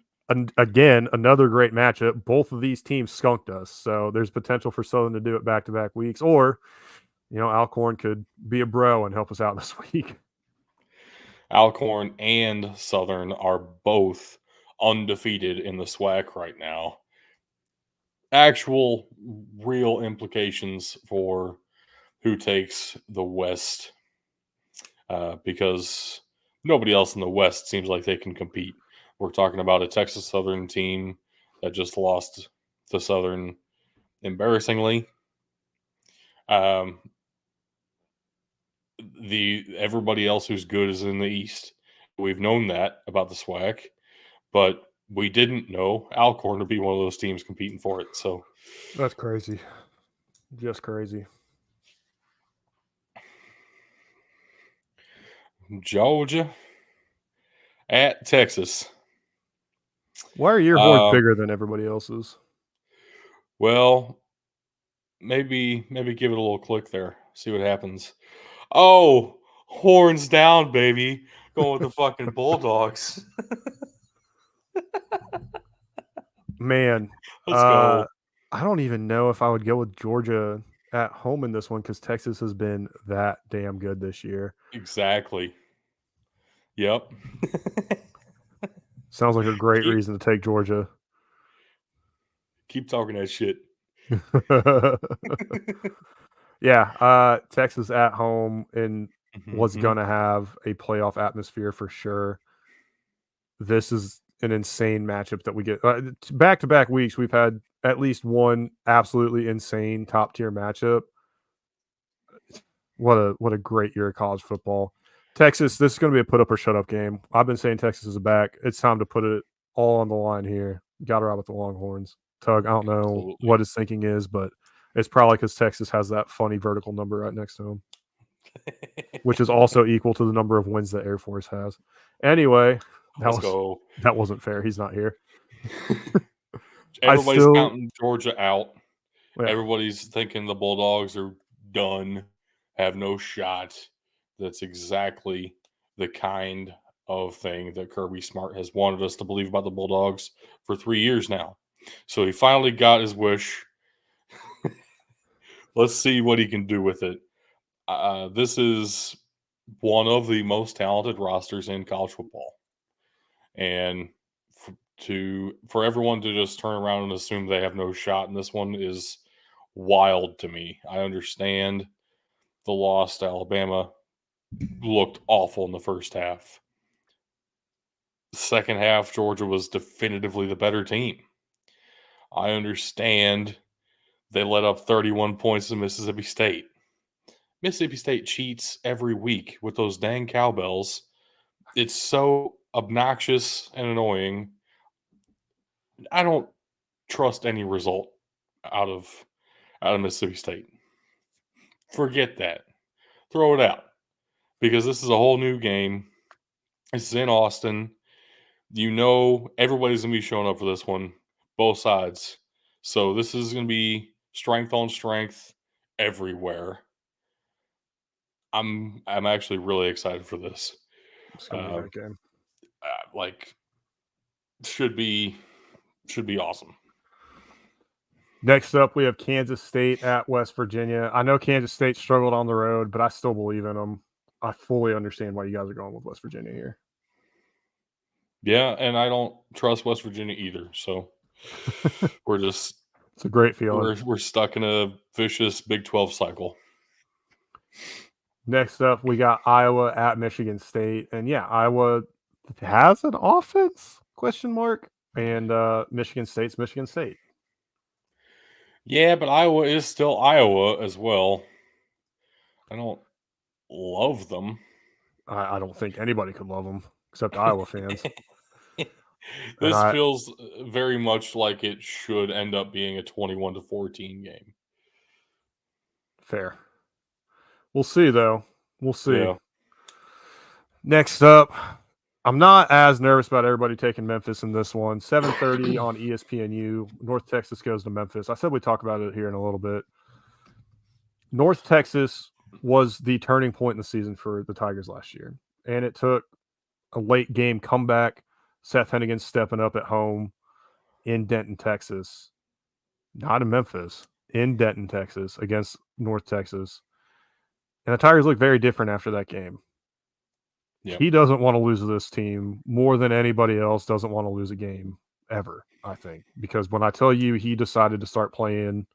again, another great matchup. Both of these teams skunked us, so there's potential for Southern to do it back-to-back weeks, or Alcorn could be a bro and help us out this week. Alcorn and Southern are both undefeated in the SWAC right now. Actual, real implications for who takes the West, because nobody else in the West seems like they can compete. We're talking about a Texas Southern team that just lost to Southern embarrassingly. Everybody else who's good is in the East. We've known that about the SWAC, but we didn't know Alcorn to be one of those teams competing for it. So that's crazy. Just crazy. Georgia at Texas. Why are your horns bigger than everybody else's? Well, maybe give it a little click there. See what happens. Oh, horns down, baby. Going with the fucking Bulldogs. Man, let's go. I don't even know if I would go with Georgia at home in this one because Texas has been that damn good this year. Exactly. Yep. Sounds like a great reason to take Georgia. Keep talking that shit. Yeah, Texas at home and was going to have a playoff atmosphere for sure. This is an insane matchup that we get. Back-to-back weeks, we've had at least one absolutely insane top-tier matchup. What a great year of college football. Texas, this is going to be a put-up or shut-up game. I've been saying Texas is back. It's time to put it all on the line here. Got to ride with the Longhorns. Tug, I don't know what his thinking is, but it's probably because Texas has that funny vertical number right next to him, which is also equal to the number of wins that Air Force has. Anyway, that wasn't fair. He's not here. Everybody's counting Georgia out. Yeah. Everybody's thinking the Bulldogs are done, have no shot. That's exactly the kind of thing that Kirby Smart has wanted us to believe about the Bulldogs for 3 years now. So he finally got his wish. Let's see what he can do with it. This is one of the most talented rosters in college football. And for everyone to just turn around and assume they have no shot in this one is wild to me. I understand the loss to Alabama looked awful in the first half. Second half, Georgia was definitively the better team. I understand they let up 31 points to Mississippi State. Mississippi State cheats every week with those dang cowbells. It's so obnoxious and annoying. I don't trust any result out of Mississippi State. Forget that. Throw it out. Because this is a whole new game. This is in Austin. Everybody's going to be showing up for this one. Both sides. So this is going to be strength on strength everywhere. I'm actually really excited for this. It's going to be a great game. Should be awesome. Next up, we have Kansas State at West Virginia. I know Kansas State struggled on the road, but I still believe in them. I fully understand why you guys are going with West Virginia here. Yeah, and I don't trust West Virginia either. So we're just it's a great feeling. We're stuck in a vicious Big 12 cycle. Next up, we got Iowa at Michigan State. And yeah, Iowa has an offense, ? And Michigan State's Michigan State. Yeah, but Iowa is still Iowa as well. I don't love them. I don't think anybody could love them except Iowa fans. This feels very much like it should end up being a 21-14 game. Fair. We'll see, though. We'll see. Yeah. Next up, I'm not as nervous about everybody taking Memphis in this one. 7:30 on ESPNU. North Texas goes to Memphis. I said we'd talk about it here in a little bit. North Texas was the turning point in the season for the Tigers last year, and it took a late game comeback. Seth Hennigan stepping up at home in Denton, Texas. Not in Memphis, in Denton, Texas, against North Texas. And the Tigers look very different after that game. Yep. He doesn't want to lose to this team more than anybody else doesn't want to lose a game ever, I think. Because when I tell you he decided to start playing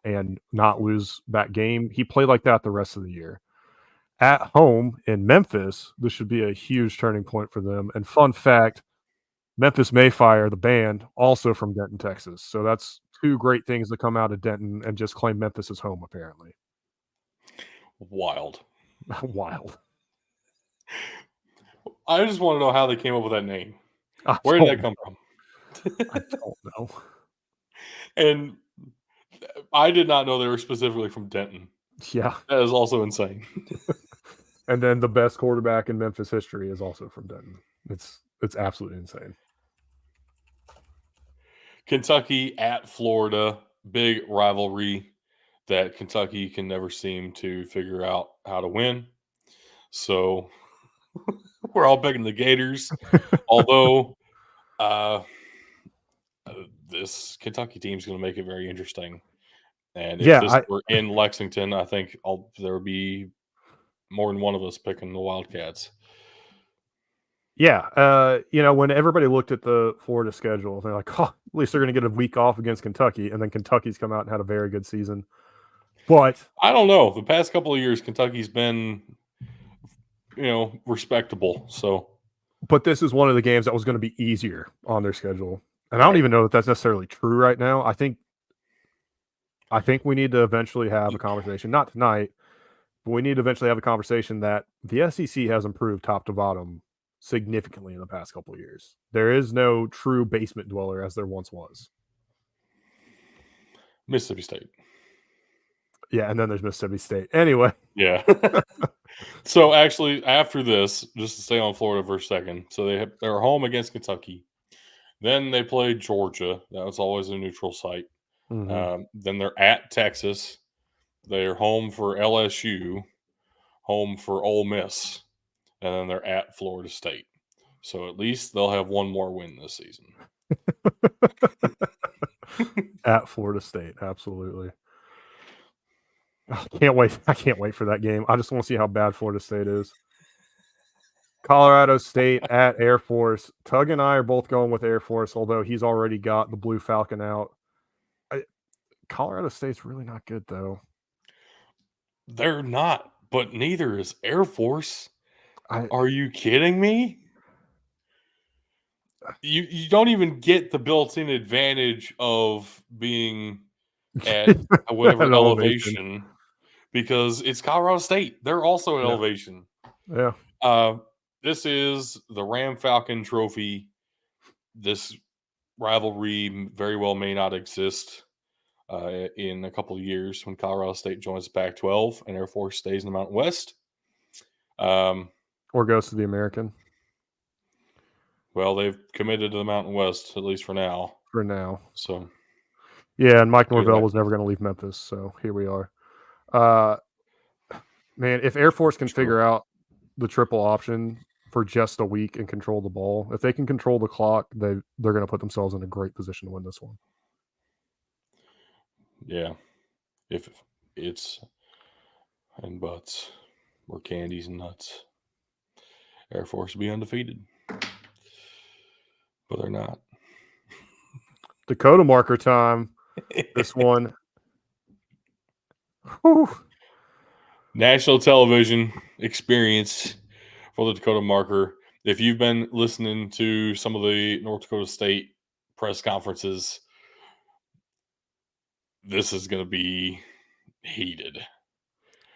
and not lose that game, he played like that the rest of the year. At home in Memphis, this should be a huge turning point for them. And fun fact, Memphis Mayfire, the band, also from Denton, Texas. So that's two great things that come out of Denton and just claim Memphis as home, apparently. Wild. Wild. I just want to know how they came up with that name. Where did that come from? I don't know. And I did not know they were specifically from Denton. Yeah. That is also insane. And then the best quarterback in Memphis history is also from Denton. It's absolutely insane. Kentucky at Florida, big rivalry that Kentucky can never seem to figure out how to win. So we're all picking the Gators, although this Kentucky team is going to make it very interesting. And if this were in Lexington, I think there would be more than one of us picking the Wildcats. Yeah. When everybody looked at the Florida schedule, they're like, oh, at least they're going to get a week off against Kentucky. And then Kentucky's come out and had a very good season. But I don't know. The past couple of years, Kentucky's been, respectable. So, but this is one of the games that was going to be easier on their schedule. And I don't even know that that's necessarily true right now. I think we need to eventually have a conversation, not tonight, but we need to eventually have a conversation that the SEC has improved top to bottom significantly in the past couple of years. There is no true basement dweller as there once was. Mississippi State. Yeah, and then there's Mississippi State. Anyway. Yeah. So actually, after this, just to stay on Florida for a second, so they're home against Kentucky. Then they play Georgia. That was always a neutral site. Mm-hmm. Then they're at Texas. They're home for LSU, home for Ole Miss, and then they're at Florida State. So at least they'll have one more win this season. At Florida State, absolutely. I can't wait. I can't wait for that game. I just want to see how bad Florida State is. Colorado State at Air Force. Tug and I are both going with Air Force, although he's already got the Blue Falcon out. Colorado State's really not good, though. They're not, but neither is Air Force. Are you kidding me? You don't even get the built-in advantage of being at whatever elevation because it's Colorado State. They're also at elevation. Yeah. This is the Ram Falcon Trophy. This rivalry very well may not exist in a couple of years when Colorado State joins the Pac-12 and Air Force stays in the Mountain West. Or goes to the American. Well, they've committed to the Mountain West, at least for now. For now. So, yeah, and Mike Norvell was never going to leave Memphis, so here we are. Man, if Air Force can figure out the triple option for just a week and control the ball, if they can control the clock, they're going to put themselves in a great position to win this one. Yeah. If it's and buts or candies and nuts, Air Force will be undefeated. But they're not. Dakota Marker time. This one. Whew. national television experience for the Dakota Marker. If you've been listening to some of the North Dakota State press conferences, this is going to be heated.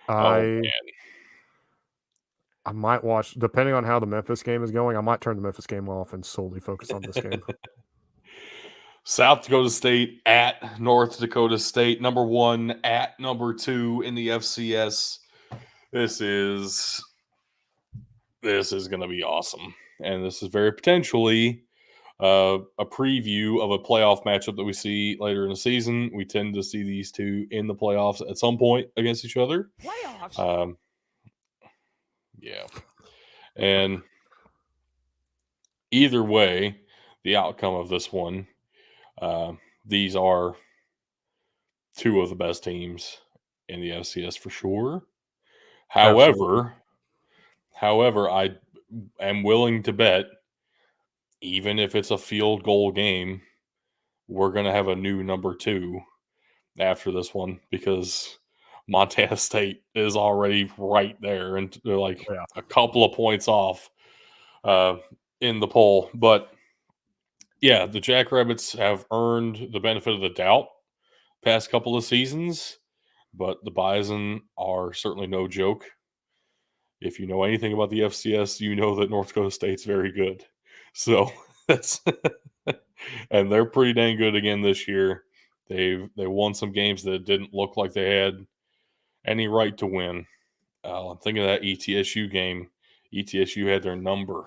I might watch, depending on how the Memphis game is going, I might turn the Memphis game off and solely focus on this game. South Dakota State at North Dakota State, number 1 at number 2 in the FCS. This is going to be awesome. And this is very potentially a preview of a playoff matchup that we see later in the season. We tend to see these two in the playoffs at some point against each other. Playoffs? Yeah. And either way, the outcome of this one, these are two of the best teams in the FCS for sure. However, I am willing to bet, even if it's a field goal game, we're going to have a new number 2 after this one, because Montana State is already right there, and they're like a couple of points off in the poll. But yeah, the Jackrabbits have earned the benefit of the doubt past couple of seasons, but the Bison are certainly no joke. If you know anything about the FCS, you know that North Dakota State's very good. So that's and they're pretty dang good again this year. They won some games that didn't look like they had any right to win. I'm thinking of that ETSU game. ETSU had their number,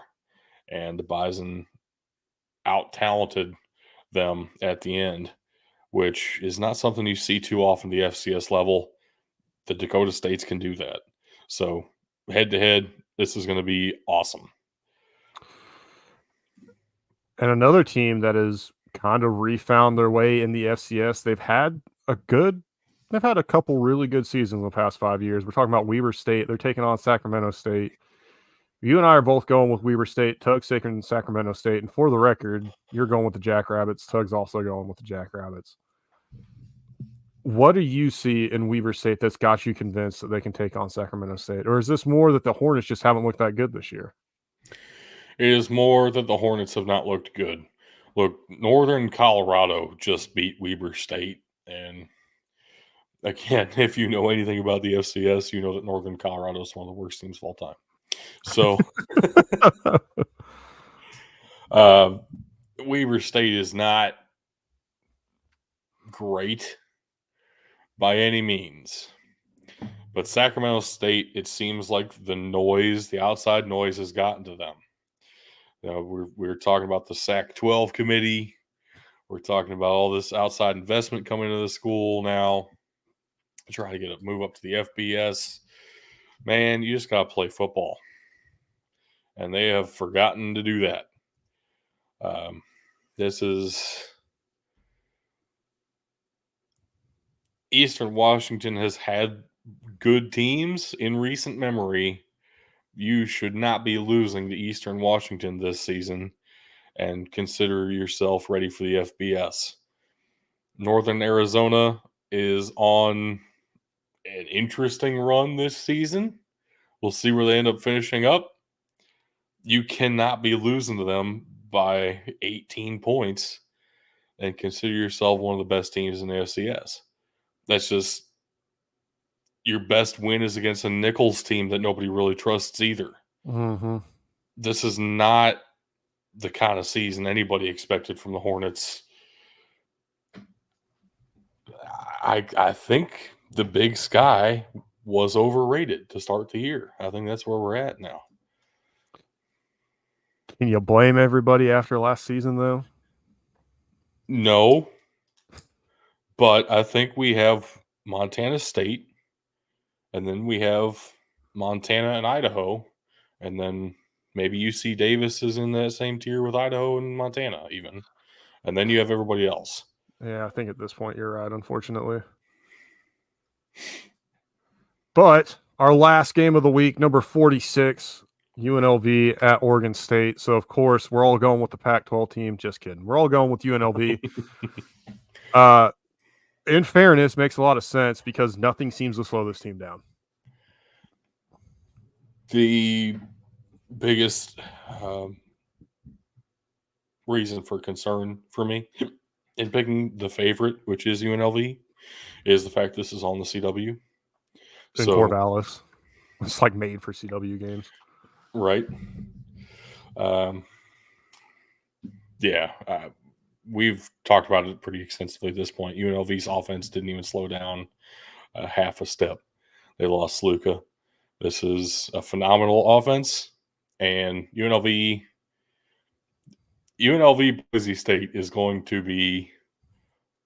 and the Bison out-talented them at the end, which is not something you see too often at the FCS level. The Dakota States can do that. So head-to-head, this is going to be awesome. And another team that has kind of refound their way in the FCS, they've had a couple really good seasons in the past 5 years. We're talking about Weber State. They're taking on Sacramento State. You and I are both going with Weber State. Tug's taking Sacramento State. And for the record, you're going with the Jackrabbits. Tug's also going with the Jackrabbits. What do you see in Weber State that's got you convinced that they can take on Sacramento State? Or is this more that the Hornets just haven't looked that good this year? It is more that the Hornets have not looked good. Look, Northern Colorado just beat Weber State. And again, if you know anything about the FCS, you know that Northern Colorado is one of the worst teams of all time. So Weber State is not great by any means. But Sacramento State, it seems like the outside noise has gotten to them. You know, we're talking about the Sac-12 committee. We're talking about all this outside investment coming into the school now. Trying to get a move up to the FBS. Man, you just got to play football. And they have forgotten to do that. This is Eastern Washington has had good teams in recent memory. You should not be losing to Eastern Washington this season, and consider yourself ready for the FBS. Northern Arizona is on an interesting run this season. We'll see where they end up finishing up. You cannot be losing to them by 18 points and consider yourself one of the best teams in the FCS. That's just your best win is against a Nichols team that nobody really trusts either. Mm-hmm. This is not the kind of season anybody expected from the Hornets. I think the Big Sky was overrated to start the year. I think that's where we're at now. Can you blame everybody after last season, though? No. But I think we have Montana State, and then we have Montana and Idaho, and then maybe UC Davis is in that same tier with Idaho and Montana even. And then you have everybody else. Yeah, I think at this point you're right, unfortunately. But our last game of the week, number 46, UNLV at Oregon State. So, of course, we're all going with the Pac-12 team. Just kidding. We're all going with UNLV. In fairness, makes a lot of sense because nothing seems to slow this team down. The biggest reason for concern for me in picking the favorite, which is UNLV, is the fact this is on the CW. In So, Corvallis. It's like made for CW games. right. Yeah. We've talked about it pretty extensively at this point. UNLV's offense didn't even slow down half a step. They lost Luka. This is a phenomenal offense. And UNLV Boise State is going to be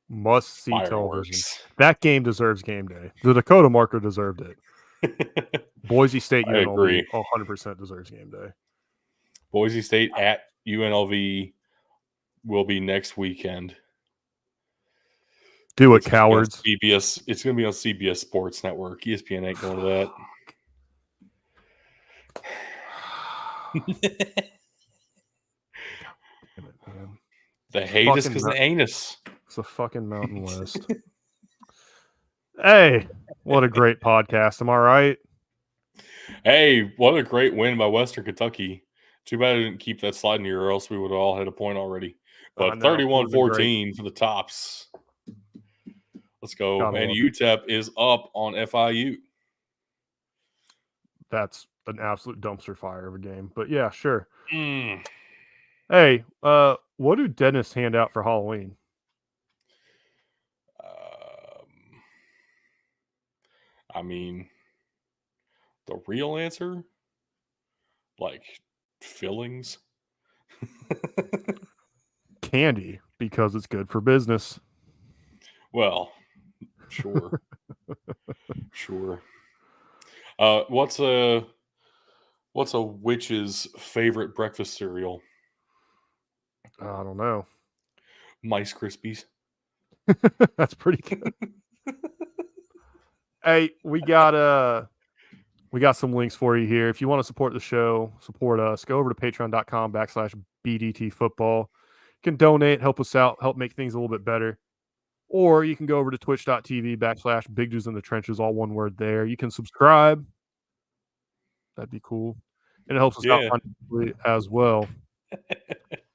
Must-see fireworks. television. That game deserves game day. The Dakota Marker deserved it. Boise State I UNLV agree. 100% deserves game day. Boise State at UNLV will be next weekend. Do it, It's gonna be on cowards. CBS. It's going to be on CBS Sports Network. ESPN ain't going to that. Damn it, man. The hate is Fucking because of anus. It's a fucking Mountain West. Hey, what a great podcast. Am I right? Hey, what a great win by Western Kentucky. Too bad I didn't keep that sliding here, or else we would have all had a point already. But 31-14 for the Tops. Let's go. Gotta And love UTEP is up on FIU. That's an absolute dumpster fire of a game. But yeah, sure. Mm. Hey, what do dentists hand out for Halloween? I mean, the real answer, like fillings. Candy, because it's good for business. Well, sure. Sure. What's a witch's favorite breakfast cereal? I don't know. Mice Krispies. That's pretty good. Hey, we got some links for you here. If you want to support the show, support us, go over to patreon.com/BDT football. You can donate, help us out, help make things a little bit better. Or you can go over to twitch.tv/Big Dudes in the Trenches, all one word there. You can subscribe. That'd be cool. And it helps us out financially as well.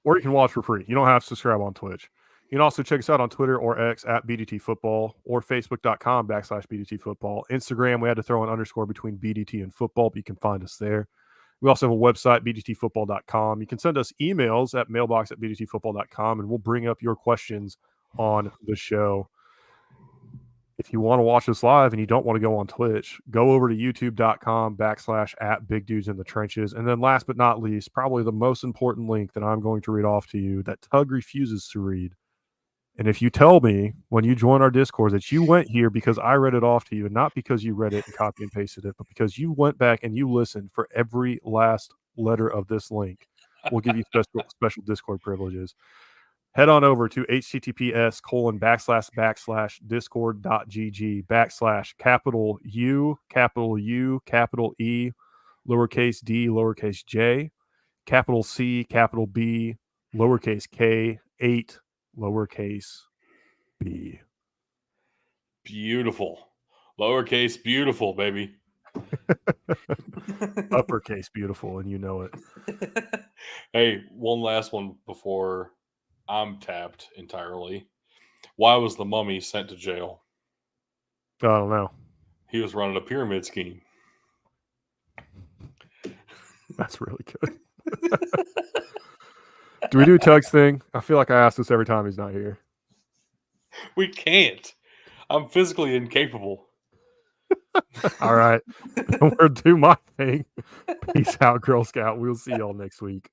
Or you can watch for free. You don't have to subscribe on Twitch. You can also check us out on Twitter or X @BDT Football or Facebook.com/BDT Football. Instagram, we had to throw an underscore between BDT and football, but you can find us there. We also have a website, bdtfootball.com. You can send us emails at mailbox@bdtfootball.com, and we'll bring up your questions on the show. If you want to watch us live and you don't want to go on Twitch, go over to youtube.com/@BigDudesInTheTrenches. And then last but not least, probably the most important link that I'm going to read off to you that Tug refuses to read. And if you tell me when you join our Discord that you went here because I read it off to you and not because you read it and copy and pasted it, but because you went back and you listened for every last letter of this link, we'll give you special Discord privileges. Head on over to https://discord.gg/U, lowercase d, lowercase j, capital C, capital B, lowercase k, 8, lowercase b. Beautiful. Lowercase beautiful, baby. Uppercase beautiful, and you know it. Hey, one last one before I'm tapped entirely. Why was the mummy sent to jail? I don't know. He was running a pyramid scheme. That's really good. Do we do Tug's thing? I feel like I ask this every time he's not here. We can't. I'm physically incapable. All right. We'll do my thing. Peace out, Girl Scout. We'll see y'all next week.